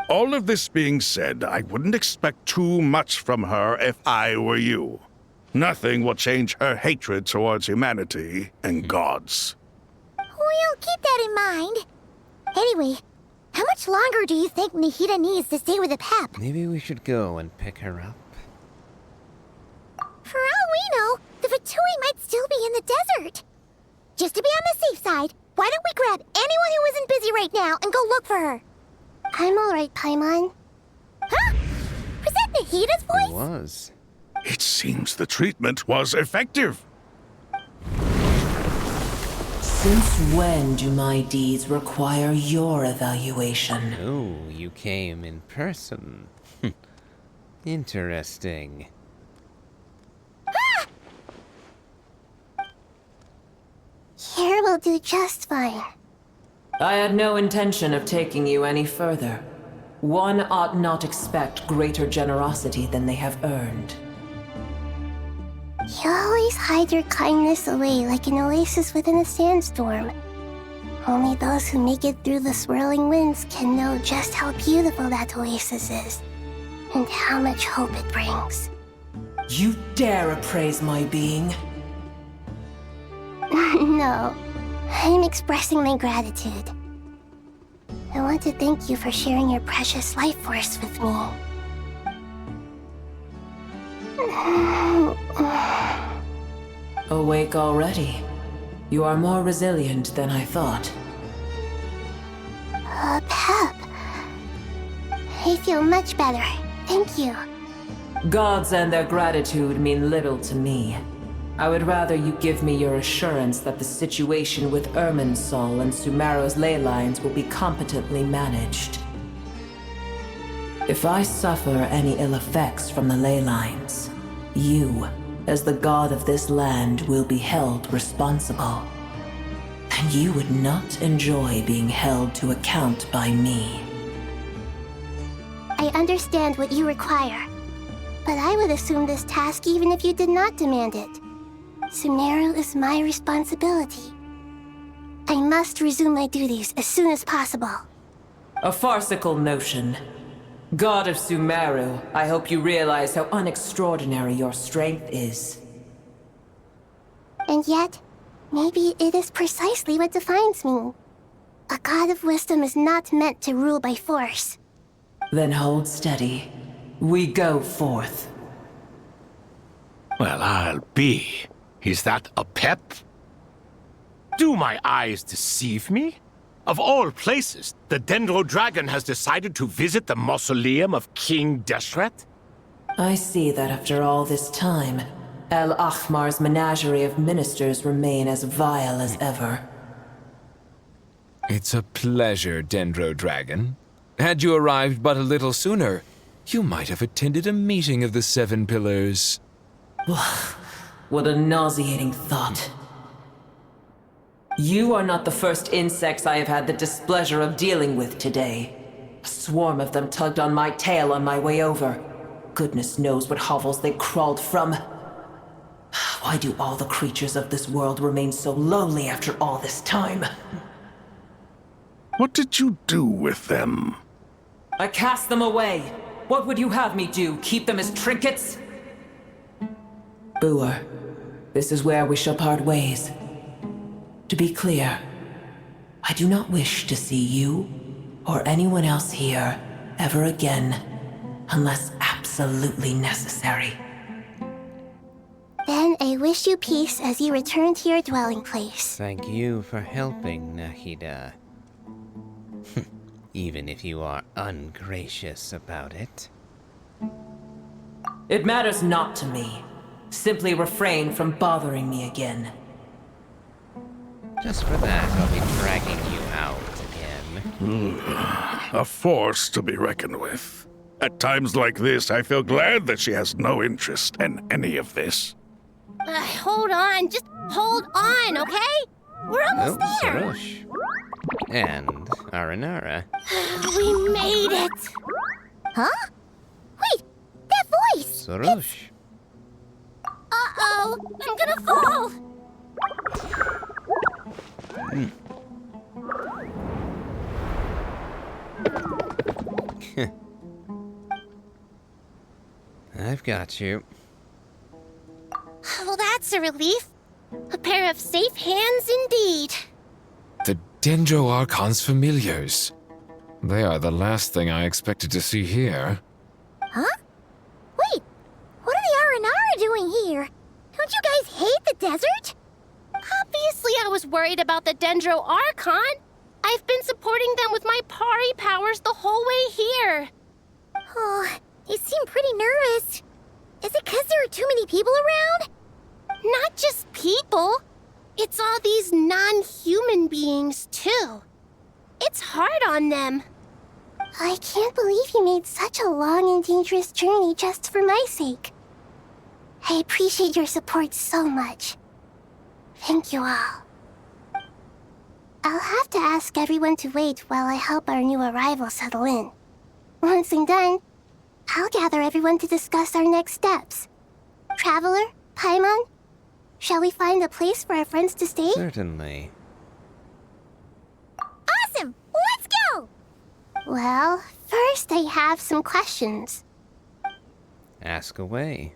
All of this being said, I wouldn't expect too much from her if I were you. Nothing will change her hatred towards humanity and gods. We'll keep that in mind. Anyway, how much longer do you think Nahida needs to stay with the pep? Maybe we should go and pick her up. For all we know, the Fatui might still be in the desert. Just to be on the safe side, why don't we grab anyone who isn't busy right now and go look for her? I'm alright, Paimon. Huh? Was that Nahida's voice? It was. It seems the treatment was effective. Since when do my deeds require your evaluation? Oh, you came in person. Interesting. Here will do just fine. I had no intention of taking you any further. One ought not expect greater generosity than they have earned. You always hide your kindness away like an oasis within a sandstorm. Only those who make it through the swirling winds can know just how beautiful that oasis is, and how much hope it brings. You dare appraise my being? No, I'm expressing my gratitude. I want to thank you for sharing your precious life force with me. Awake already? You are more resilient than I thought. Pep. I feel much better. Thank you. Gods and their gratitude mean little to me. I would rather you give me your assurance that the situation with Irminsul and Sumeru's ley lines will be competently managed. If I suffer any ill effects from the ley lines, you, as the god of this land, will be held responsible. And you would not enjoy being held to account by me. I understand what you require, but I would assume this task even if you did not demand it. Sumeru is my responsibility. I must resume my duties as soon as possible. A farcical notion. God of Sumeru, I hope you realize how unextraordinary your strength is. And yet, maybe it is precisely what defines me. A god of wisdom is not meant to rule by force. Then hold steady. We go forth. Well, I'll be. Is that a pep? Do my eyes deceive me? Of all places, the Dendro Dragon has decided to visit the mausoleum of King Deshret? I see that after all this time, El Ahmar's menagerie of ministers remain as vile as ever. It's a pleasure, Dendro Dragon. Had you arrived but a little sooner, you might have attended a meeting of the Seven Pillars. What a nauseating thought. You are not the first insects I have had the displeasure of dealing with today. A swarm of them tugged on my tail on my way over. Goodness knows what hovels they crawled from. Why do all the creatures of this world remain so lowly after all this time? What did you do with them? I cast them away. What would you have me do? Keep them as trinkets? Boer, this is where we shall part ways. To be clear, I do not wish to see you or anyone else here ever again, unless absolutely necessary. Then I wish you peace as you return to your dwelling place. Thank you for helping, Nahida. Even if you are ungracious about it. It matters not to me. Simply refrain from bothering me again. Just for that, I'll be dragging you out again. A force to be reckoned with. At times like this, I feel glad that she has no interest in any of this. Hold on, just hold on, okay? We're almost there. Sarosh. And Aranara. We made it! Huh? Wait, that voice! Sarosh. Uh-oh, I'm gonna fall! I've got you. Well, that's a relief. A pair of safe hands indeed. The Dendro Archon's familiars. They are the last thing I expected to see here. Huh? Wait, what are the Aranara doing here? Don't you guys hate the desert? Obviously I was worried about the Dendro Archon. I've been supporting them with my Pari powers the whole way here. Oh, you seem pretty nervous. Is it because there are too many people around? Not just people. It's all these non-human beings, too. It's hard on them. I can't believe you made such a long and dangerous journey just for my sake. I appreciate your support so much. Thank you all. I'll have to ask everyone to wait while I help our new arrival settle in. Once I'm done, I'll gather everyone to discuss our next steps. Traveler, Paimon, shall we find a place for our friends to stay? Certainly. Awesome! Let's go! Well, first I have some questions. Ask away.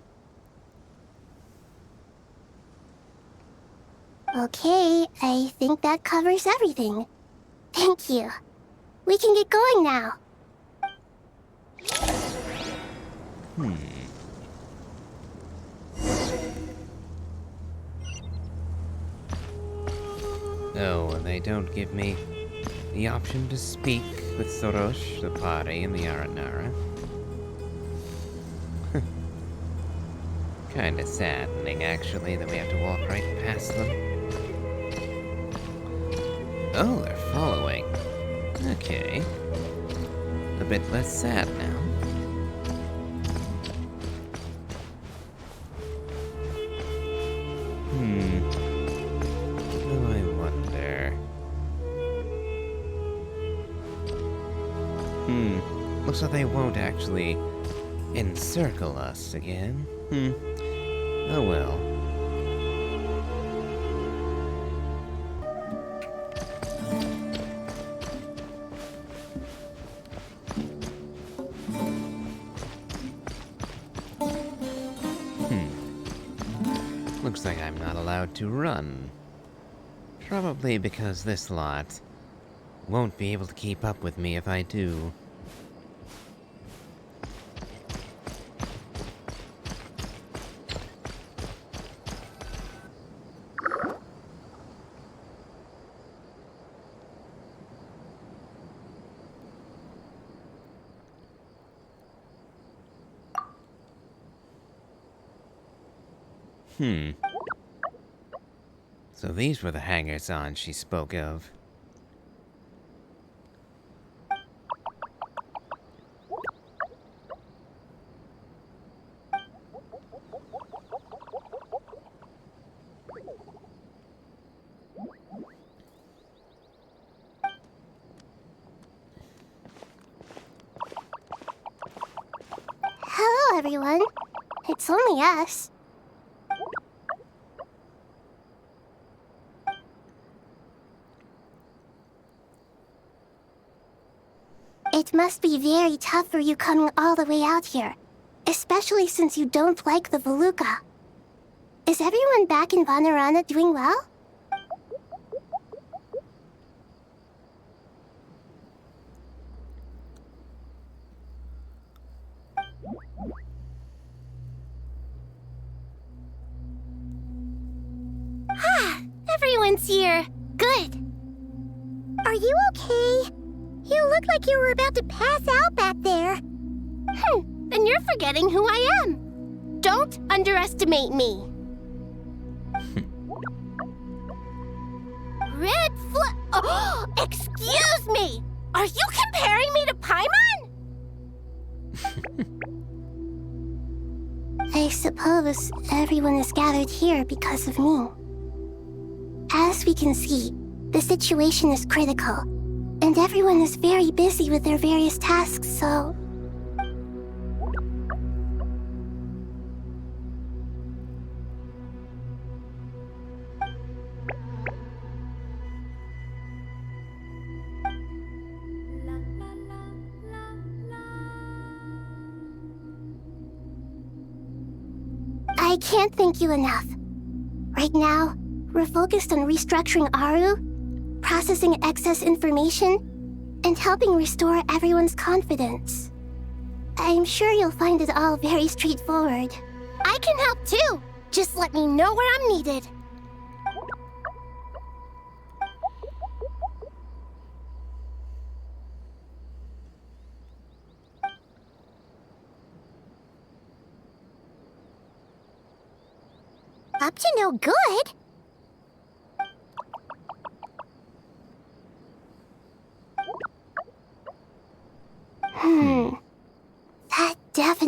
Okay, I think that covers everything. Thank you. We can get going now. Oh, and they don't give me the option to speak with Sorosh, the Pari, and the Aranara. Kinda saddening, actually, that we have to walk right past them. Oh, they're following. Okay. A bit less sad now. Oh, I wonder. Looks like they won't actually encircle us again. Oh well. Looks like I'm not allowed to run. Probably because this lot won't be able to keep up with me if I do. So these were the hangers-on she spoke of. Hello, everyone. It's only us. It must be very tough for you coming all the way out here, especially since you don't like the Voluka. Is everyone back in Vanarana doing well? Everyone's here. Good. Are you okay? You look like you were about to pass out back there. Then you're forgetting who I am. Don't underestimate me. Red Oh, excuse me! Are you comparing me to Paimon? I suppose everyone is gathered here because of me. As we can see, the situation is critical, and everyone is very busy with their various tasks, so... I can't thank you enough. Right now, we're focused on restructuring Aru, processing excess information, and helping restore everyone's confidence. I'm sure you'll find it all very straightforward. I can help too! Just let me know where I'm needed. Up to no good?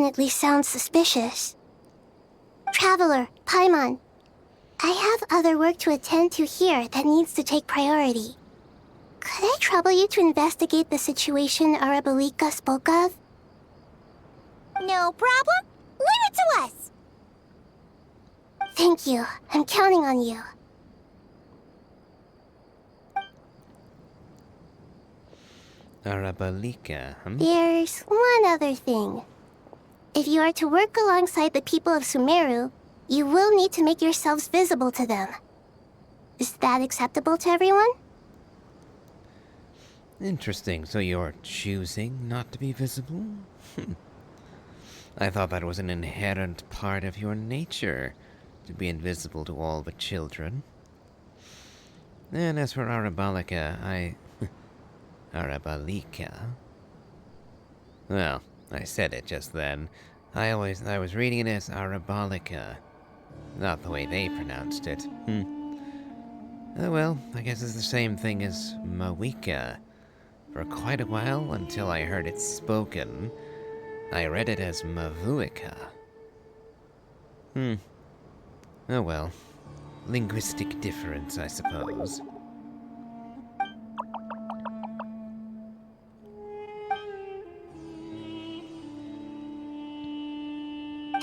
definitely sounds suspicious. Traveler, Paimon, I have other work to attend to here that needs to take priority. Could I trouble you to investigate the situation Arabalika spoke of? No problem. Leave it to us! Thank you. I'm counting on you. Arabalika, There's one other thing. If you are to work alongside the people of Sumeru, you will need to make yourselves visible to them. Is that acceptable to everyone? Interesting. So you're choosing not to be visible? I thought that was an inherent part of your nature, to be invisible to all but children. And as for Arabalika, Arabalika? Well, I said it just then. I was reading it as Arabalika, not the way they pronounced it. Oh well, I guess it's the same thing as Mawika. For quite a while, until I heard it spoken, I read it as Mavuika. Oh well. Linguistic difference, I suppose.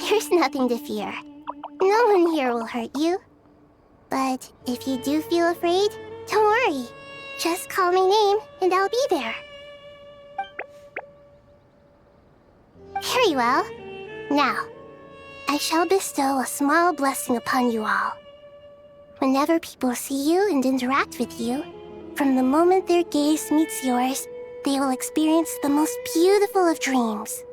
There's nothing to fear. No one here will hurt you. But if you do feel afraid, don't worry. Just call my name and I'll be there. Very well. Now, I shall bestow a small blessing upon you all. Whenever people see you and interact with you, from the moment their gaze meets yours, they will experience the most beautiful of dreams.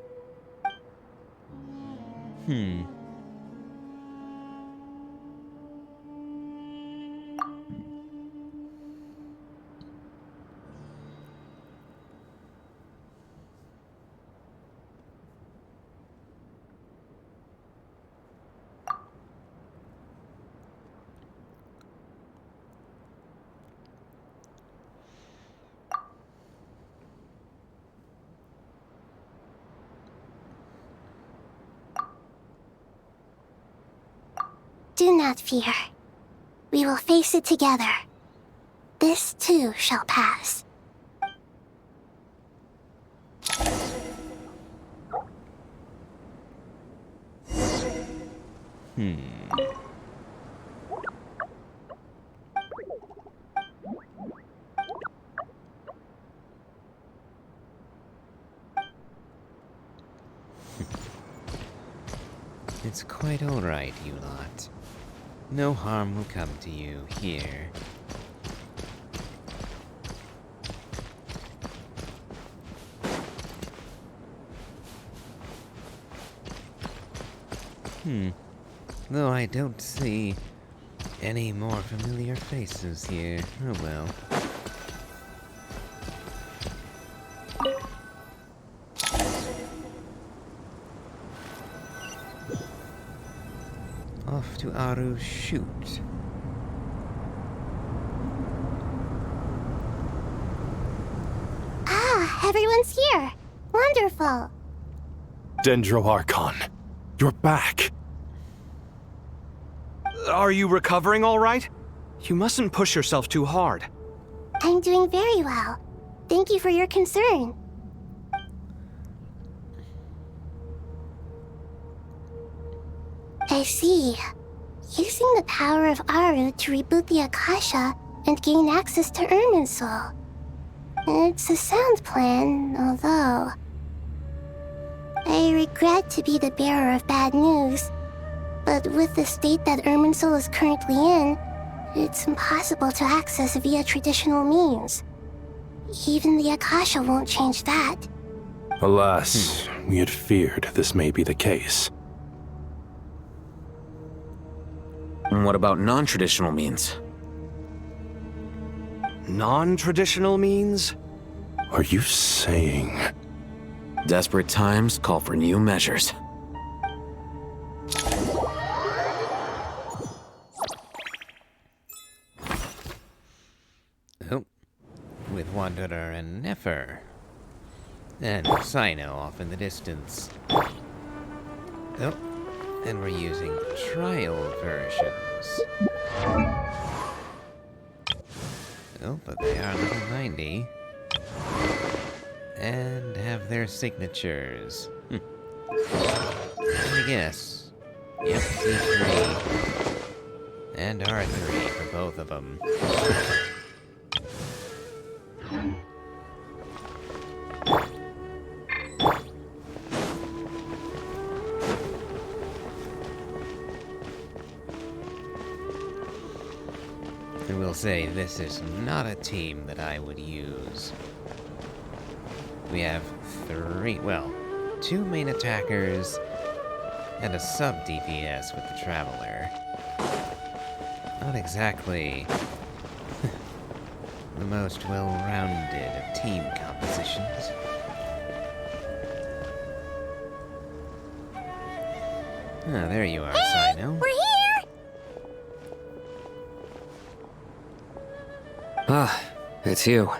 Do not fear. We will face it together. This too shall pass. It's quite alright, you lot. No harm will come to you here. Though I don't see any more familiar faces here. Oh well. Off to Aru's shoot. Ah, everyone's here. Wonderful. Dendro-Archon, you're back. Are you recovering all right? You mustn't push yourself too hard. I'm doing very well. Thank you for your concern. I see. Using the power of Aru to reboot the Akasha and gain access to Irminsul. It's a sound plan, although... I regret to be the bearer of bad news, but with the state that Irminsul is currently in, it's impossible to access via traditional means. Even the Akasha won't change that. Alas, we had feared this may be the case. And what about non-traditional means? Non-traditional means? Are you saying... Desperate times call for new measures. Oh, with Wanderer and Nefer. And Sino off in the distance. Oh, and we're using the trial versions. Oh, but they are level 90. And have their signatures. Let me guess. Yep, T3. And R3 for both of them. I will say, this is not a team that I would use. We have two main attackers and a sub-DPS with the Traveler. Not exactly the most well-rounded of team compositions. Ah, there you are, Sino. We're here! Ah, it's you.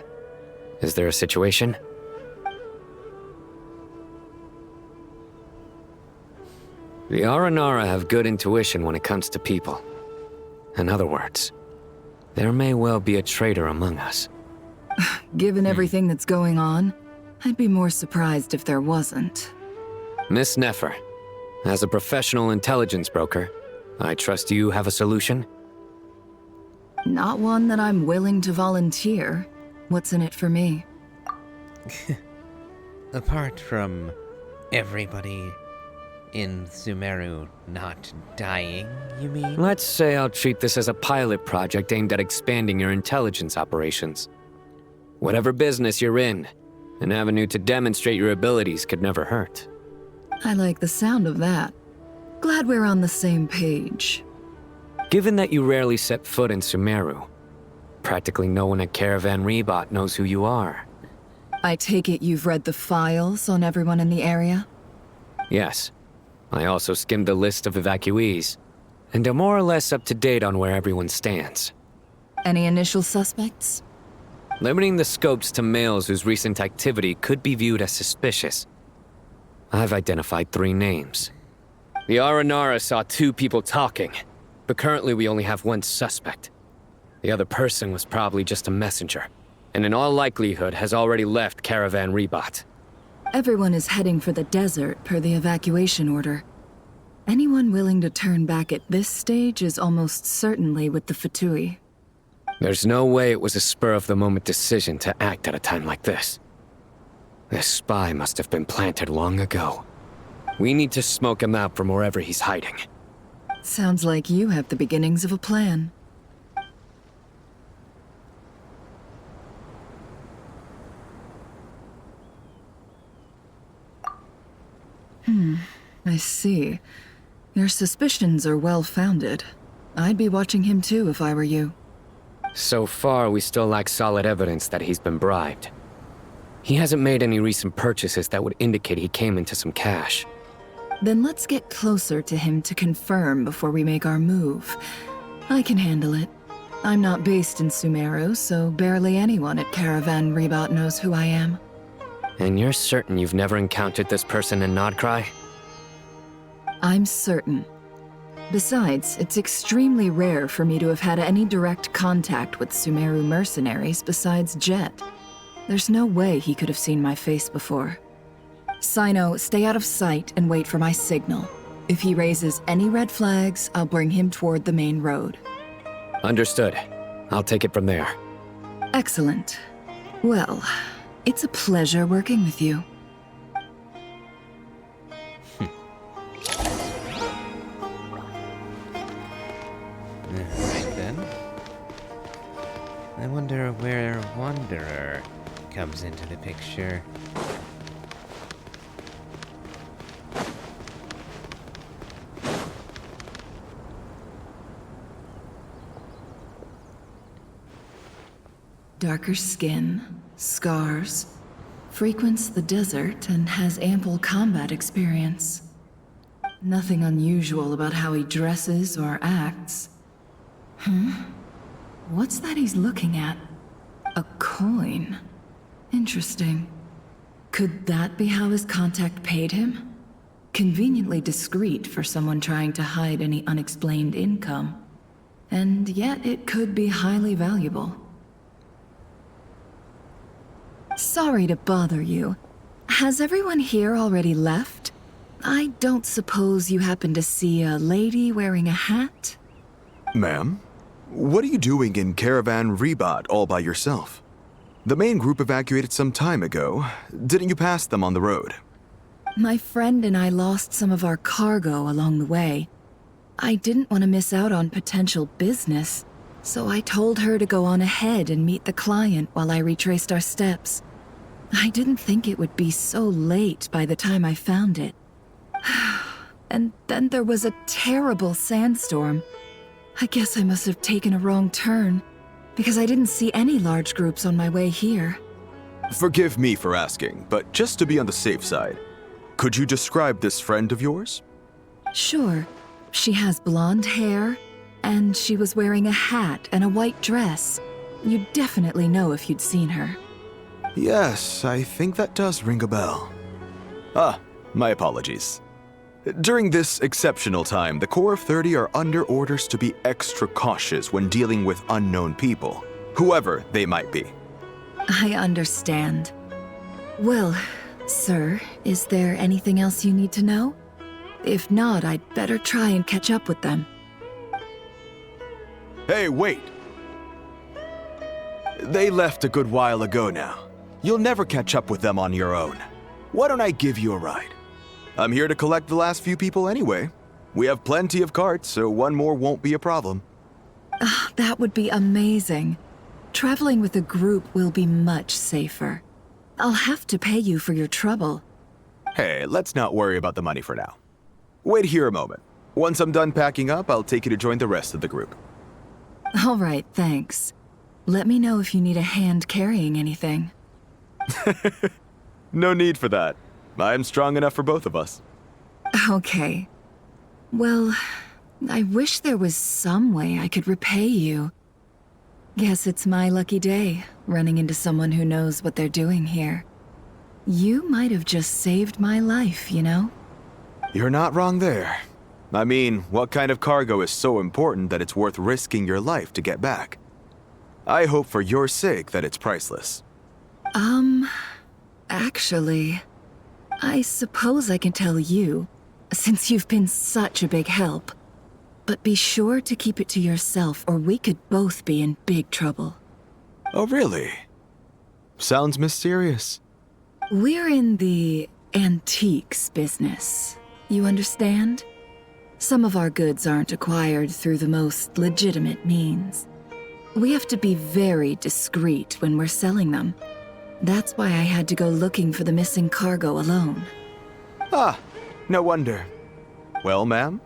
Is there a situation? The Aranara have good intuition when it comes to people. In other words, there may well be a traitor among us. Given everything that's going on, I'd be more surprised if there wasn't. Miss Nefer, as a professional intelligence broker, I trust you have a solution? Not one that I'm willing to volunteer. What's in it for me? Apart from everybody in Sumeru not dying, you mean? Let's say I'll treat this as a pilot project aimed at expanding your intelligence operations. Whatever business you're in, an avenue to demonstrate your abilities could never hurt. I like the sound of that. Glad we're on the same page. Given that you rarely set foot in Sumeru, practically no one at Caravan Rebot knows who you are. I take it you've read the files on everyone in the area? Yes. I also skimmed the list of evacuees, and am more or less up to date on where everyone stands. Any initial suspects? Limiting the scopes to males whose recent activity could be viewed as suspicious. I've identified 3 names. The Aranara saw 2 people talking, but currently we only have 1 suspect. The other person was probably just a messenger, and in all likelihood has already left Caravan Rebot. Everyone is heading for the desert per the evacuation order. Anyone willing to turn back at this stage is almost certainly with the Fatui. There's no way it was a spur-of-the-moment decision to act at a time like this. This spy must have been planted long ago. We need to smoke him out from wherever he's hiding. Sounds like you have the beginnings of a plan. I see. Your suspicions are well-founded. I'd be watching him too if I were you. So far, we still lack solid evidence that he's been bribed. He hasn't made any recent purchases that would indicate he came into some cash. Then let's get closer to him to confirm before we make our move. I can handle it. I'm not based in Sumeru, so barely anyone at Caravan Rebot knows who I am. And you're certain you've never encountered this person in Nodcry? I'm certain. Besides, it's extremely rare for me to have had any direct contact with Sumeru mercenaries besides Jet. There's no way he could have seen my face before. Sino, stay out of sight and wait for my signal. If he raises any red flags, I'll bring him toward the main road. Understood. I'll take it from there. Excellent. Well, it's a pleasure working with you. Alright then. I wonder where Wanderer comes into the picture. Darker skin, scars, frequents the desert and has ample combat experience. Nothing unusual about how he dresses or acts. What's that he's looking at? A coin. Interesting. Could that be how his contact paid him? Conveniently discreet for someone trying to hide any unexplained income. And yet it could be highly valuable. Sorry to bother you. Has everyone here already left? I don't suppose you happen to see a lady wearing a hat? Ma'am, what are you doing in Caravan Rebat all by yourself? The main group evacuated some time ago. Didn't you pass them on the road? My friend and I lost some of our cargo along the way. I didn't want to miss out on potential business, so I told her to go on ahead and meet the client while I retraced our steps. I didn't think it would be so late by the time I found it. And then there was a terrible sandstorm. I guess I must have taken a wrong turn, because I didn't see any large groups on my way here. Forgive me for asking, but just to be on the safe side, could you describe this friend of yours? Sure. She has blonde hair, and she was wearing a hat and a white dress. You'd definitely know if you'd seen her. Yes, I think that does ring a bell. Ah, my apologies. During this exceptional time, the Core of 30 are under orders to be extra cautious when dealing with unknown people, whoever they might be. I understand. Well, sir, is there anything else you need to know? If not, I'd better try and catch up with them. Hey, wait! They left a good while ago now. You'll never catch up with them on your own. Why don't I give you a ride? I'm here to collect the last few people anyway. We have plenty of carts, so one more won't be a problem. That would be amazing. Traveling with a group will be much safer. I'll have to pay you for your trouble. Hey, let's not worry about the money for now. Wait here a moment. Once I'm done packing up, I'll take you to join the rest of the group. All right, thanks. Let me know if you need a hand carrying anything. No need for that. I'm strong enough for both of us. Okay. Well, I wish there was some way I could repay you. Guess it's my lucky day, running into someone who knows what they're doing here. You might have just saved my life, you know? You're not wrong there. I mean, what kind of cargo is so important that it's worth risking your life to get back? I hope for your sake that it's priceless. Actually, I suppose I can tell you, since you've been such a big help. But be sure to keep it to yourself, or we could both be in big trouble. Oh, really? Sounds mysterious. We're in the antiques business. You understand? Some of our goods aren't acquired through the most legitimate means. We have to be very discreet when we're selling them. That's why I had to go looking for the missing cargo alone. Ah, no wonder. Well, ma'am,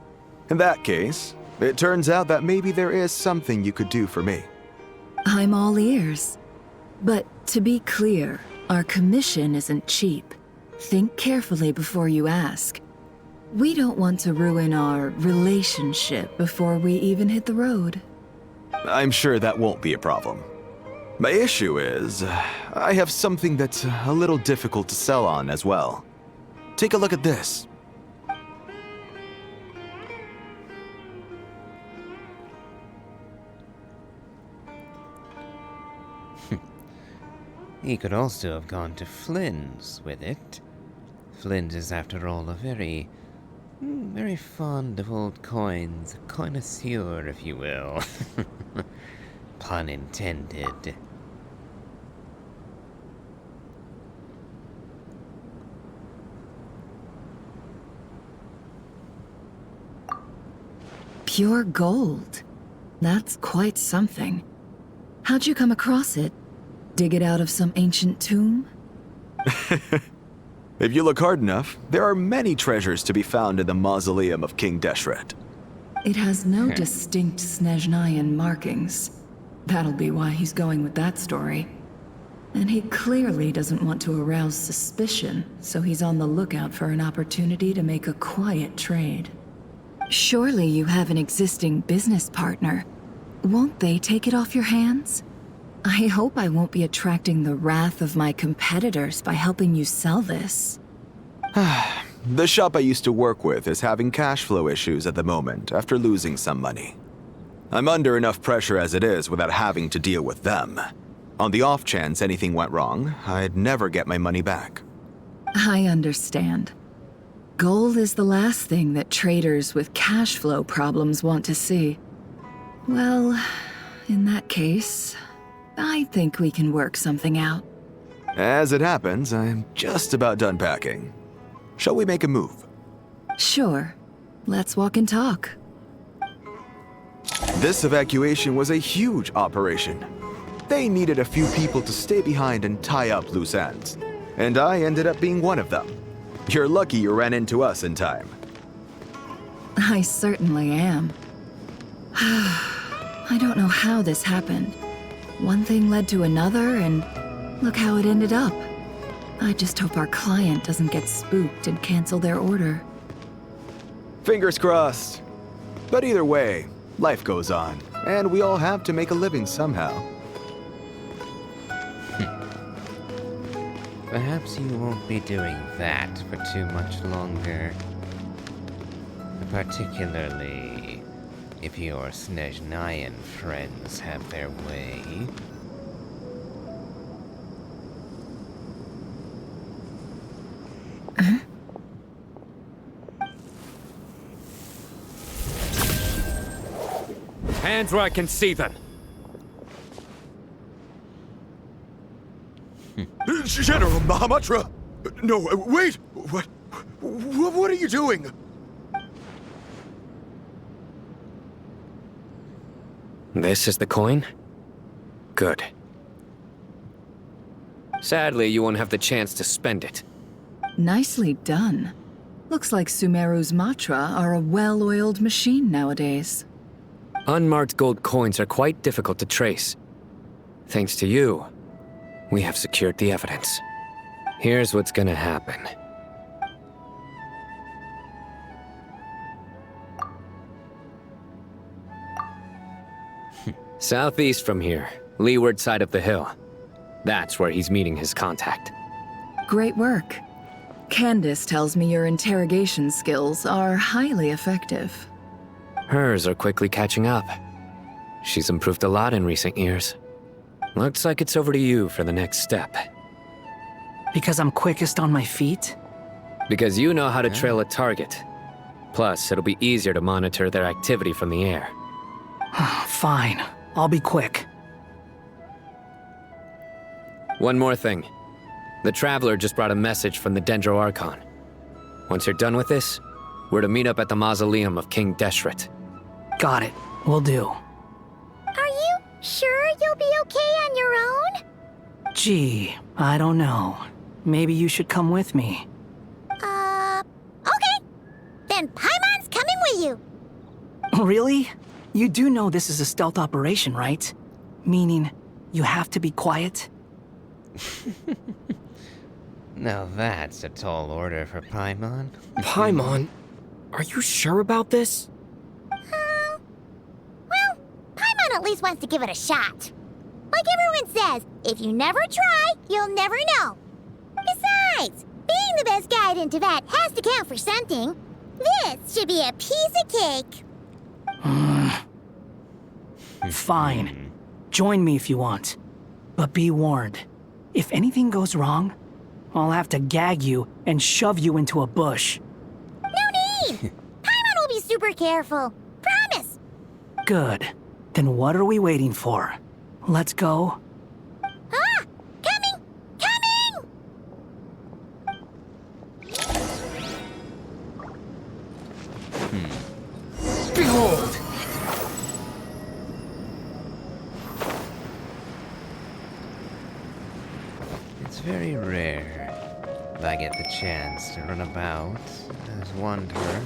in that case, it turns out that maybe there is something you could do for me. I'm all ears. But to be clear, our commission isn't cheap. Think carefully before you ask. We don't want to ruin our relationship before we even hit the road. I'm sure that won't be a problem. My issue is, I have something that's a little difficult to sell on as well. Take a look at this. He could also have gone to Flynn's with it. Flynn's is, after all, a very fond of old coins, a connoisseur, if you will. Pun intended. Pure gold. That's quite something. How'd you come across it? Dig it out of some ancient tomb? If you look hard enough, there are many treasures to be found in the mausoleum of King Deshret. It has no distinct Snezhnayan markings. That'll be why he's going with that story. And he clearly doesn't want to arouse suspicion, so he's on the lookout for an opportunity to make a quiet trade. Surely you have an existing business partner. Won't they take it off your hands? I hope I won't be attracting the wrath of my competitors by helping you sell this. The shop I used to work with is having cash flow issues at the moment after losing some money. I'm under enough pressure as it is without having to deal with them. On the off chance anything went wrong, I'd never get my money back. I understand. Gold is the last thing that traders with cash flow problems want to see. Well, in that case, I think we can work something out. As it happens, I'm just about done packing. Shall we make a move? Sure. Let's walk and talk. This evacuation was a huge operation. They needed a few people to stay behind and tie up loose ends. And I ended up being one of them. You're lucky you ran into us in time. I certainly am. I don't know how this happened. One thing led to another, and look how it ended up. I just hope our client doesn't get spooked and cancel their order. Fingers crossed. But either way, life goes on, and we all have to make a living somehow. Perhaps you won't be doing that for too much longer. Particularly if your Snezhnayan friends have their way. Hands where I can see them. General Mahamatra! No, wait! What are you doing? This is the coin? Good. Sadly, you won't have the chance to spend it. Nicely done. Looks like Sumeru's Matra are a well-oiled machine nowadays. Unmarked gold coins are quite difficult to trace. Thanks to you, we have secured the evidence. Here's what's gonna happen. Southeast from here, leeward side of the hill. That's where he's meeting his contact. Great work. Candace tells me your interrogation skills are highly effective. Hers are quickly catching up. She's improved a lot in recent years. Looks like it's over to you for the next step. Because I'm quickest on my feet? Because you know how to trail a target. Plus, it'll be easier to monitor their activity from the air. Fine. I'll be quick. One more thing. The Traveler just brought a message from the Dendro Archon. Once you're done with this, we're to meet up at the mausoleum of King Deshret. Got it. Will do. Are you sure you'll be okay on your own? Gee, I don't know. Maybe you should come with me. Okay. Then Paimon's coming with you. Really? You do know this is a stealth operation, right? Meaning, you have to be quiet? Now that's a tall order for Paimon. Paimon? Are you sure about this? Well, Paimon at least wants to give it a shot. Like everyone says, if you never try, you'll never know. Besides, being the best guide in Teyvat has to count for something. This should be a piece of cake. Fine. Join me if you want. But be warned. If anything goes wrong, I'll have to gag you and shove you into a bush. No need! Paimon will be super careful. Promise! Good. Then what are we waiting for? Let's go. Ah! Coming! Coming! Behold! It's very rare that I get the chance to run about as Wanderer.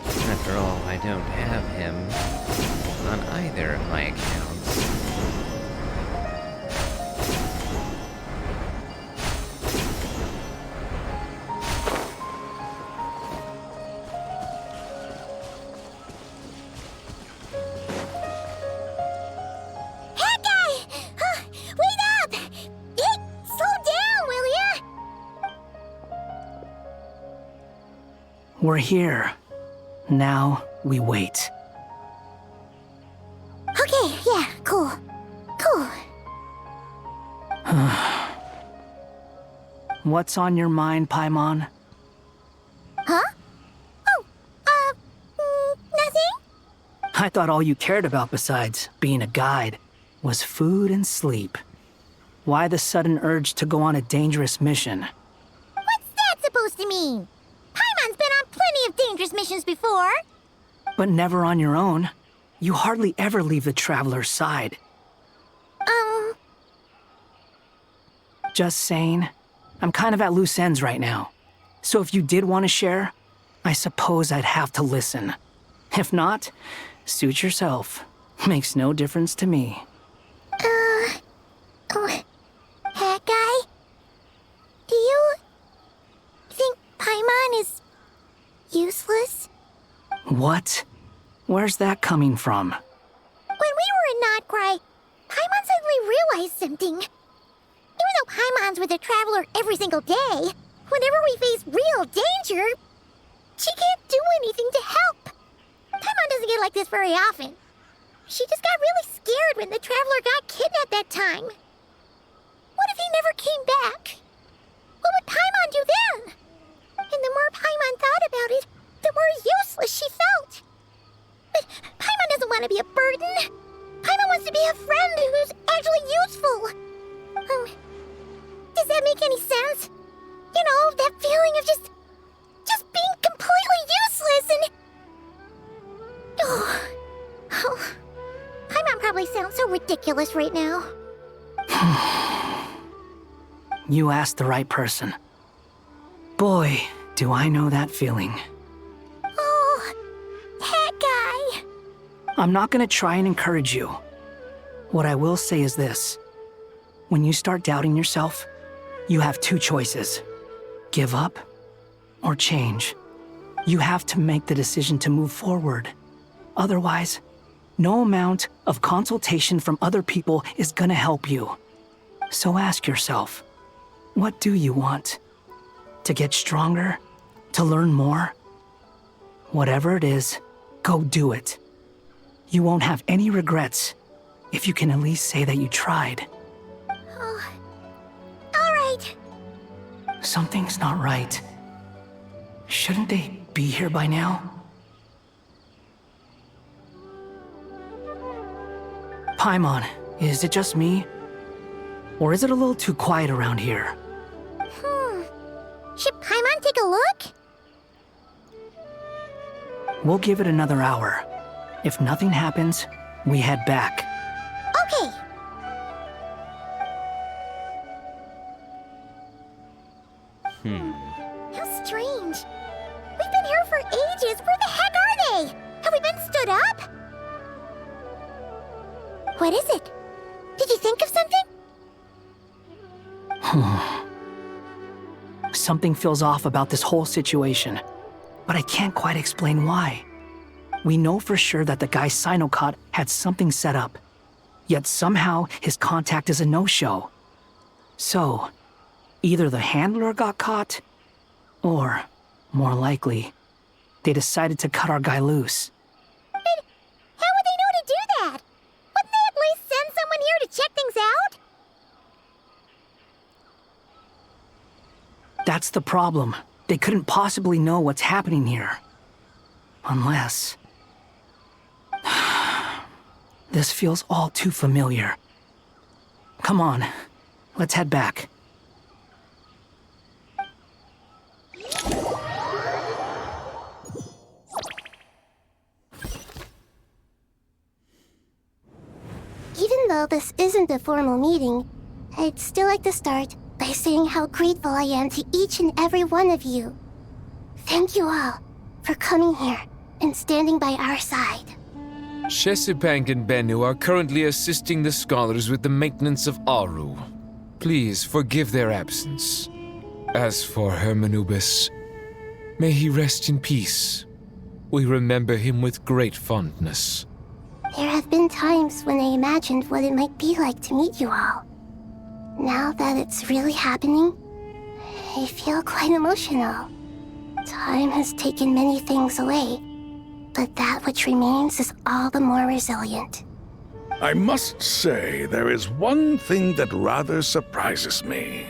After all, I don't have him on either of my accounts. We're here. Now we wait. Okay, yeah, cool. Cool. What's on your mind, Paimon? Huh? Nothing? I thought all you cared about besides being a guide was food and sleep. Why the sudden urge to go on a dangerous mission? What's that supposed to mean? Paimon's been on plenty of dangerous missions before. But never on your own. You hardly ever leave the Traveler's side. Just saying. I'm kind of at loose ends right now. So if you did want to share, I suppose I'd have to listen. If not, suit yourself. Makes no difference to me. Hat guy? Do you think Paimon is useless? What? Where's that coming from? When we were in Notcry, Paimon suddenly realized something. Even though Paimon's with the Traveler every single day, whenever we face real danger, she can't do anything to help. Paimon doesn't get like this very often. She just got really scared when the Traveler got kidnapped that time. What if he never came back? What would Paimon do then? And the more Paimon thought about it, the more useless she felt. But Paimon doesn't want to be a burden. Paimon wants to be a friend who's actually useful. Does that make any sense? You know, that feeling of just being completely useless and... Oh, Paimon probably sounds so ridiculous right now. You asked the right person. Boy, do I know that feeling. Oh, hat guy. I'm not gonna try and encourage you. What I will say is this. When you start doubting yourself, you have two choices. Give up or change. You have to make the decision to move forward. Otherwise, no amount of consultation from other people is gonna help you. So ask yourself, what do you want? To get stronger? To learn more? Whatever it is, go do it. You won't have any regrets if you can at least say that you tried. Oh, all right. Something's not right. Shouldn't they be here by now? Paimon, is it just me? Or is it a little too quiet around here? Should Paimon take a look? We'll give it another hour. If nothing happens, we head back. Okay. How strange. We've been here for ages. Where the heck are they? Have we been stood up? What is it? Did you think of something? Something feels off about this whole situation, but I can't quite explain why. We know for sure that the guy Sinocot had something set up, yet somehow his contact is a no-show. So, either the handler got caught, or, more likely, they decided to cut our guy loose. But how would they know to do that? Wouldn't they at least send someone here to check things out? That's the problem. They couldn't possibly know what's happening here. Unless... This feels all too familiar. Come on, let's head back. Even though this isn't a formal meeting, I'd still like to start by saying how grateful I am to each and every one of you. Thank you all for coming here and standing by our side. Shesipank and Bennu are currently assisting the scholars with the maintenance of Aru. Please forgive their absence. As for Hermanubis, may he rest in peace. We remember him with great fondness. There have been times when I imagined what it might be like to meet you all. Now that it's really happening, I feel quite emotional. Time has taken many things away, but that which remains is all the more resilient. I must say, there is one thing that rather surprises me.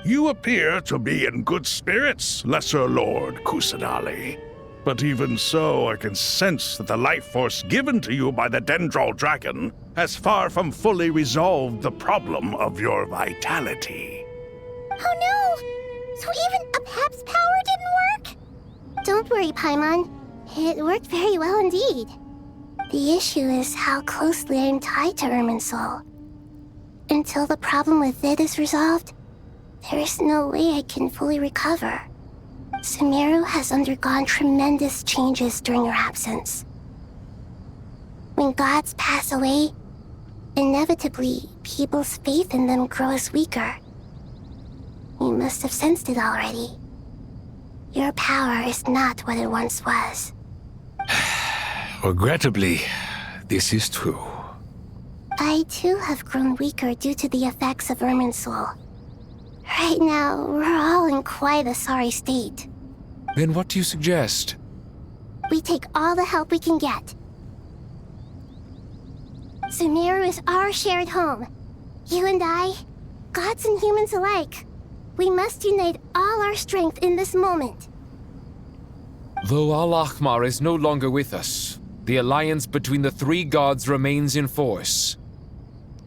You appear to be in good spirits, Lesser Lord Kusanali. But even so, I can sense that the life force given to you by the Dendral Dragon has far from fully resolved the problem of your vitality. Oh no! So even Apep's power didn't work? Don't worry, Paimon. It worked very well indeed. The issue is how closely I am tied to Irminsul. Until the problem with it is resolved, there is no way I can fully recover. Sumeru has undergone tremendous changes during your absence. When gods pass away, inevitably, people's faith in them grows weaker. You must have sensed it already. Your power is not what it once was. Regrettably, this is true. I too have grown weaker due to the effects of Irminsul. Right now, we're all in quite a sorry state. Then what do you suggest? We take all the help we can get. Sumeru is our shared home. You and I, gods and humans alike. We must unite all our strength in this moment. Though Al-Ahmar is no longer with us, the alliance between the three gods remains in force.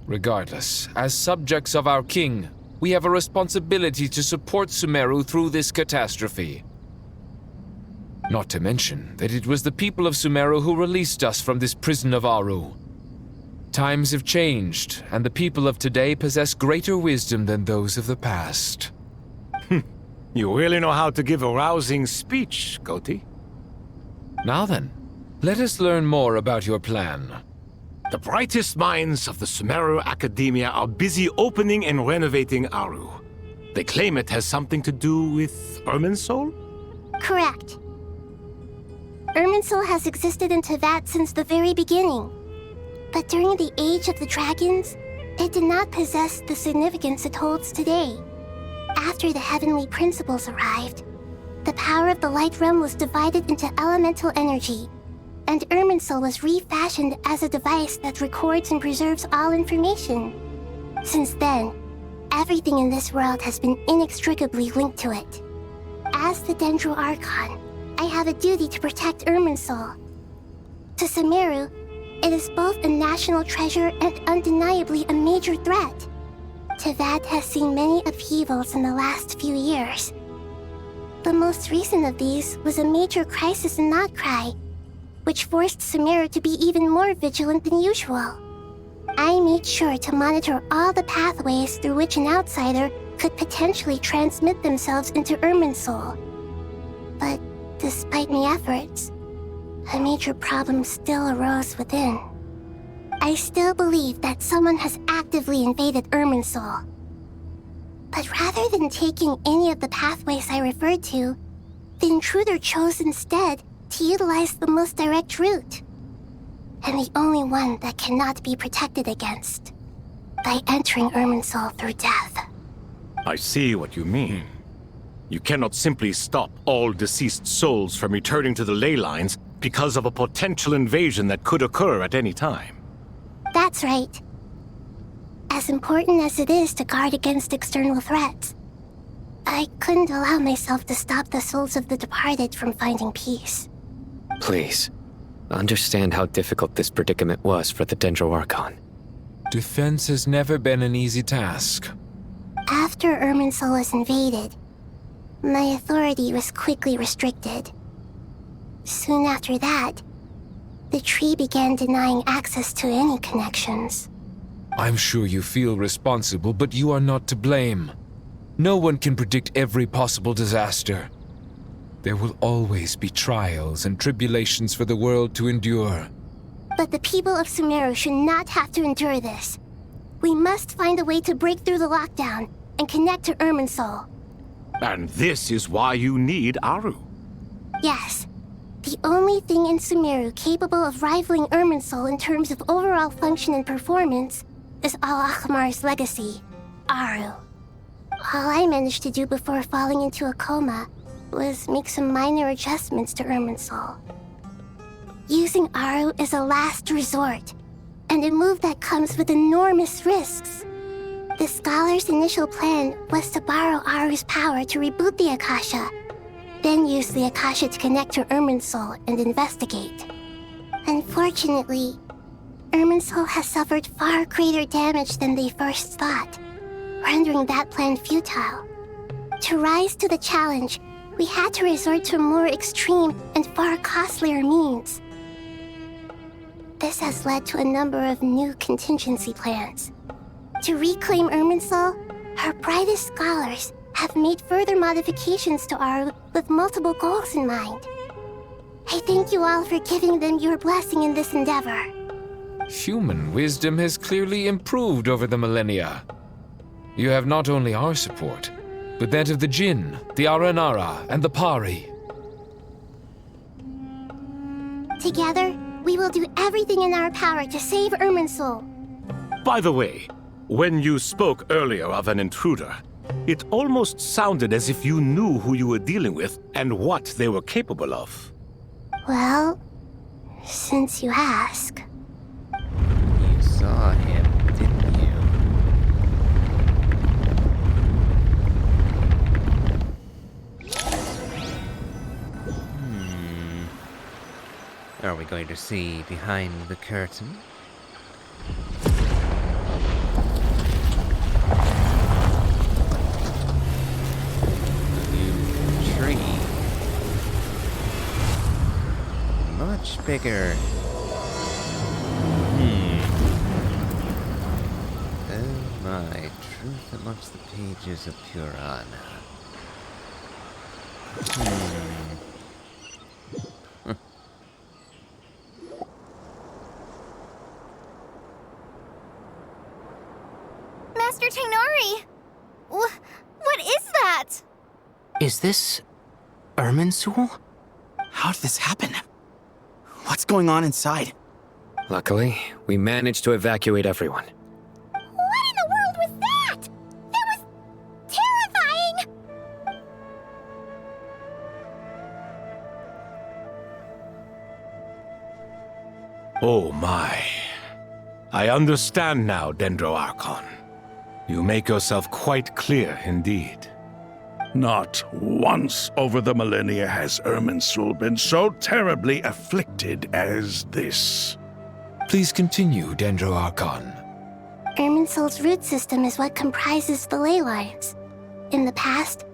Regardless, as subjects of our king, we have a responsibility to support Sumeru through this catastrophe. Not to mention that it was the people of Sumeru who released us from this prison of Aru. Times have changed, and the people of today possess greater wisdom than those of the past. You really know how to give a rousing speech, Goti. Now then, let us learn more about your plan. The brightest minds of the Sumeru Academia are busy opening and renovating Aru. They claim it has something to do with Irminsul? Correct. Irminsul has existed in Tevat since the very beginning. But during the Age of the Dragons, it did not possess the significance it holds today. After the heavenly principles arrived, the power of the Light Realm was divided into elemental energy, and Irminsul was refashioned as a device that records and preserves all information. Since then, everything in this world has been inextricably linked to it. As the Dendro Archon, I have a duty to protect Irminsul. To Sumeru, it is both a national treasure and undeniably a major threat. Tevat has seen many upheavals in the last few years. The most recent of these was a major crisis in Notcry, which forced Sumeru to be even more vigilant than usual. I made sure to monitor all the pathways through which an outsider could potentially transmit themselves into Irminsul. But despite my efforts, a major problem still arose within. I still believe that someone has actively invaded Irminsul. But rather than taking any of the pathways I referred to, the intruder chose instead to utilize the most direct route, and the only one that cannot be protected against, by entering Irminsul through death. I see what you mean. You cannot simply stop all deceased souls from returning to the ley lines because of a potential invasion that could occur at any time. That's right. As important as it is to guard against external threats, I couldn't allow myself to stop the souls of the departed from finding peace. Please, understand how difficult this predicament was for the Dendro Archon. Defense has never been an easy task. After Irminsul was invaded, my authority was quickly restricted. Soon after that, the tree began denying access to any connections. I'm sure you feel responsible, but you are not to blame. No one can predict every possible disaster. There will always be trials and tribulations for the world to endure. But the people of Sumeru should not have to endure this. We must find a way to break through the lockdown and connect to Irminsul. And this is why you need Aru. Yes. The only thing in Sumeru capable of rivaling Irminsul in terms of overall function and performance is Al-Ahmar's legacy, Aru. All I managed to do before falling into a coma was make some minor adjustments to Irminsul. Using Aru is a last resort, and a move that comes with enormous risks. The scholar's initial plan was to borrow Aru's power to reboot the Akasha, then use the Akasha to connect to Irminsul and investigate. Unfortunately, Irminsul has suffered far greater damage than they first thought, rendering that plan futile. To rise to the challenge, we had to resort to more extreme and far costlier means. This has led to a number of new contingency plans. To reclaim Irminsul, our brightest scholars have made further modifications to Aru with multiple goals in mind. I thank you all for giving them your blessing in this endeavor. Human wisdom has clearly improved over the millennia. You have not only our support, but that of the Jinn, the Aranara, and the Pari. Together, we will do everything in our power to save Irminsul. By the way, when you spoke earlier of an intruder, it almost sounded as if you knew who you were dealing with and what they were capable of. Well, since you ask. You saw him, didn't you? Are we going to see behind the curtain? Tree. Much bigger. Oh my, truth amongst the pages of Purana. Master Tainari! What is that? Is this Irminsul? How did this happen? What's going on inside? Luckily, we managed to evacuate everyone. What in the world was that? That was terrifying! Oh my. I understand now, Dendro Archon. You make yourself quite clear indeed. Not once over the millennia has Irminsul been so terribly afflicted as this. Please continue, Dendro Archon. Irminsul's root system is what comprises the ley lines. In the past,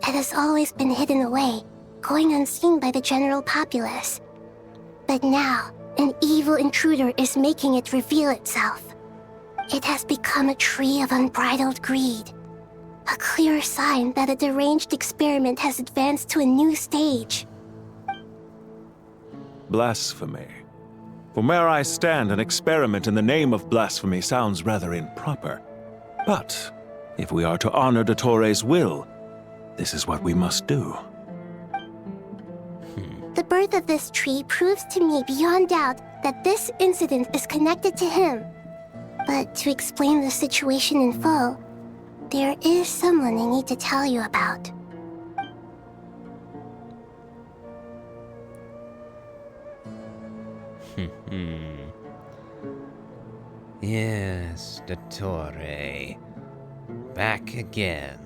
it has always been hidden away, going unseen by the general populace. But now, an evil intruder is making it reveal itself. It has become a tree of unbridled greed. A clear sign that a deranged experiment has advanced to a new stage. Blasphemy. From where I stand, an experiment in the name of blasphemy sounds rather improper. But if we are to honor Dottores' will, this is what we must do. The birth of this tree proves to me beyond doubt that this incident is connected to him. But to explain the situation in full, there is someone I need to tell you about. Yes, Dottore. Back again.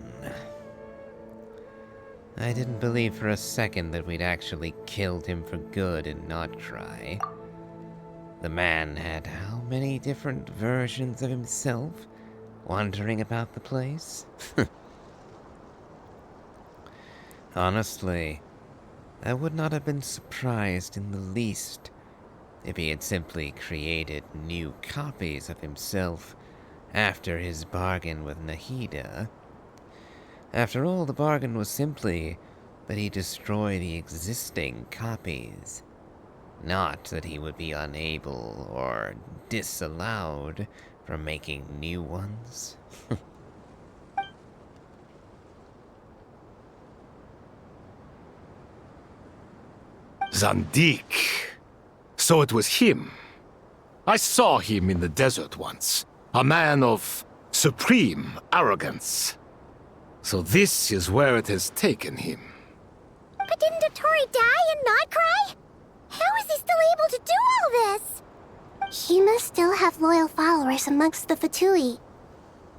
I didn't believe for a second that we'd actually killed him for good and not try. The man had how many different versions of himself wandering about the place? Honestly, I would not have been surprised in the least if he had simply created new copies of himself after his bargain with Nahida. After all, the bargain was simply that he destroy the existing copies, not that he would be unable or disallowed from making new ones. Zandik. So it was him. I saw him in the desert once. A man of supreme arrogance. So this is where it has taken him. But didn't Dottore die and not cry? How is he still able to do all this? He must still have loyal followers amongst the Fatui.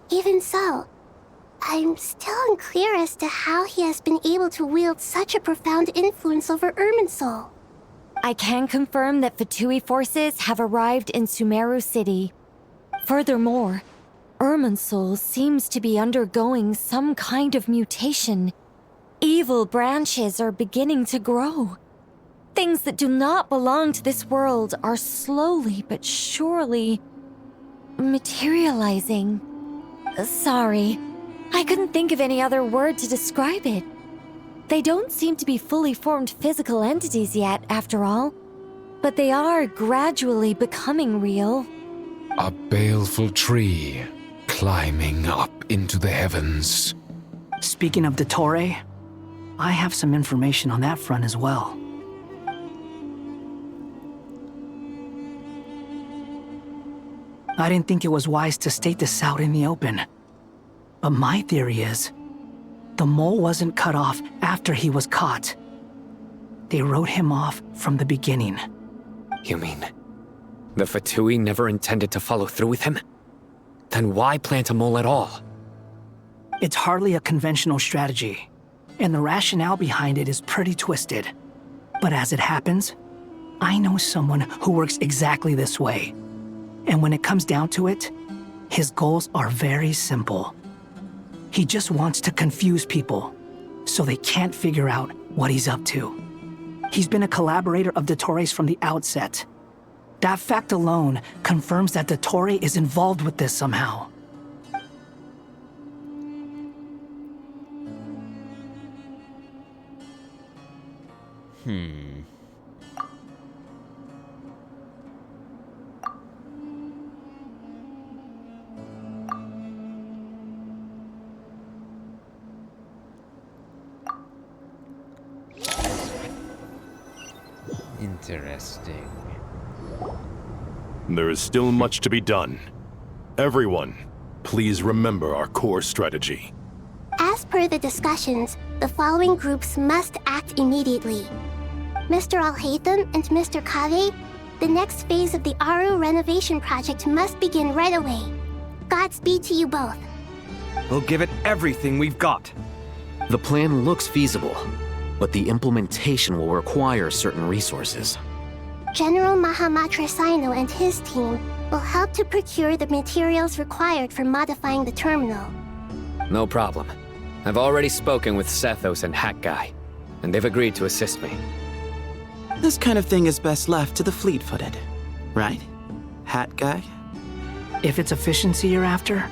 Even so, I'm still unclear as to how he has been able to wield such a profound influence over Irminsul. I can confirm that Fatui forces have arrived in Sumeru City. Furthermore, Irminsul seems to be undergoing some kind of mutation. Evil branches are beginning to grow. Things that do not belong to this world are slowly but surely materializing. Sorry, I couldn't think of any other word to describe it. They don't seem to be fully formed physical entities yet, after all, but they are gradually becoming real. A baleful tree climbing up into the heavens. Speaking of Dottore, I have some information on that front as well. I didn't think it was wise to state this out in the open, but my theory is the mole wasn't cut off after he was caught. They wrote him off from the beginning. You mean the Fatui never intended to follow through with him? Then why plant a mole at all? It's hardly a conventional strategy, and the rationale behind it is pretty twisted. But as it happens, I know someone who works exactly this way. And when it comes down to it, his goals are very simple. He just wants to confuse people, so they can't figure out what he's up to. He's been a collaborator of Dottore's from the outset. That fact alone confirms that Dottore is involved with this somehow. Interesting. There is still much to be done. Everyone, please remember our core strategy. As per the discussions, the following groups must act immediately. Mr. Alhaitham and Mr. Kave, the next phase of the Aru renovation project must begin right away. Godspeed to you both. We'll give it everything we've got. The plan looks feasible, but the implementation will require certain resources. General Mahamatra Sino and his team will help to procure the materials required for modifying the terminal. No problem. I've already spoken with Sethos and Hat Guy, and they've agreed to assist me. This kind of thing is best left to the fleet-footed, right? Hat Guy? If it's efficiency you're after,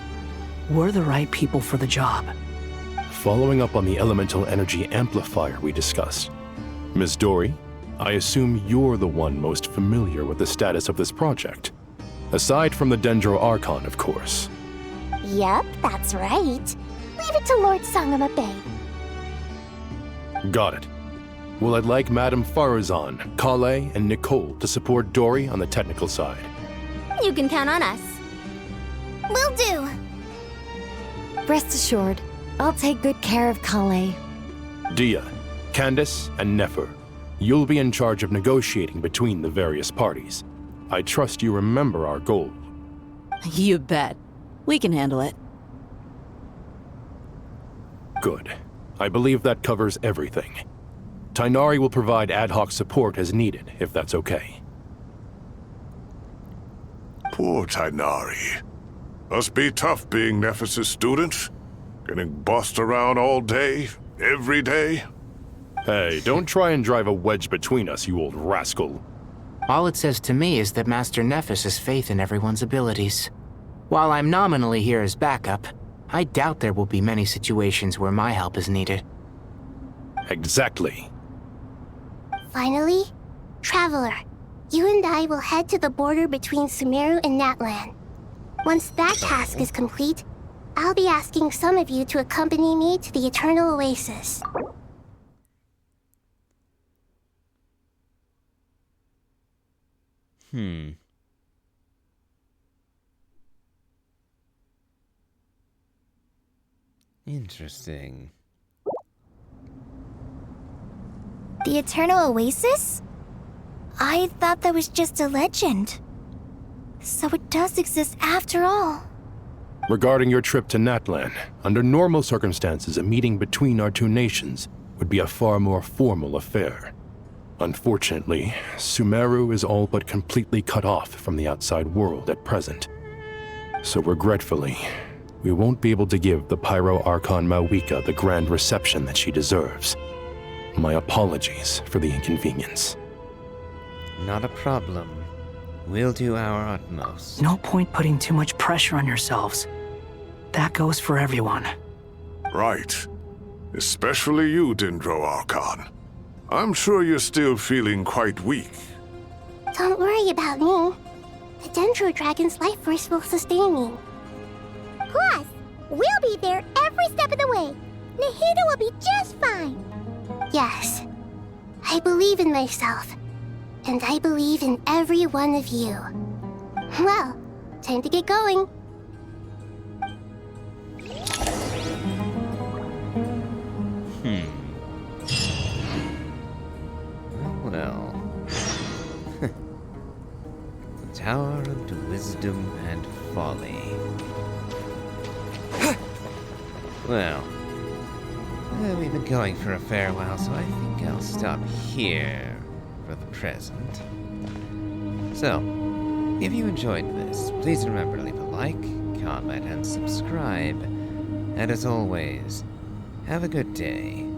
we're the right people for the job. Following up on the elemental energy amplifier we discussed, Ms. Dory, I assume you're the one most familiar with the status of this project. Aside from the Dendro Archon, of course. Yep, that's right. Leave it to Lord Sangamabe. Got it. Well, I'd like Madame Farazan, Kale, and Nicole to support Dory on the technical side. You can count on us. Will do. Rest assured, I'll take good care of Kale. Dia, Candace, and Nefer, you'll be in charge of negotiating between the various parties. I trust you remember our goal. You bet. We can handle it. Good. I believe that covers everything. Tainari will provide ad hoc support as needed, if that's okay. Poor Tainari. Must be tough being Nephis' student. Getting bossed around all day, every day. Hey, don't try and drive a wedge between us, you old rascal. All it says to me is that Master Nephis has faith in everyone's abilities. While I'm nominally here as backup, I doubt there will be many situations where my help is needed. Exactly. Finally, Traveler, you and I will head to the border between Sumeru and Natlan. Once that task is complete, I'll be asking some of you to accompany me to the Eternal Oasis. Interesting. The Eternal Oasis? I thought that was just a legend. So it does exist after all. Regarding your trip to Natlan, under normal circumstances, a meeting between our two nations would be a far more formal affair. Unfortunately, Sumeru is all but completely cut off from the outside world at present. So regretfully, we won't be able to give the Pyro Archon Mawika the grand reception that she deserves. My apologies for the inconvenience. Not a problem. We'll do our utmost. No point putting too much pressure on yourselves. That goes for everyone. Right. Especially you, Dendro Archon. I'm sure you're still feeling quite weak. Don't worry about me. The Dendro Dragon's life force will sustain me. Plus, we'll be there every step of the way. Nahida will be just fine. Yes, I believe in myself. And I believe in every one of you. Well, time to get going. Well. The Tower of Wisdom and Folly. Well, we've been going for a fair while, so I think I'll stop here for the present. So, if you enjoyed this, please remember to leave a like, comment, and subscribe. And as always, have a good day.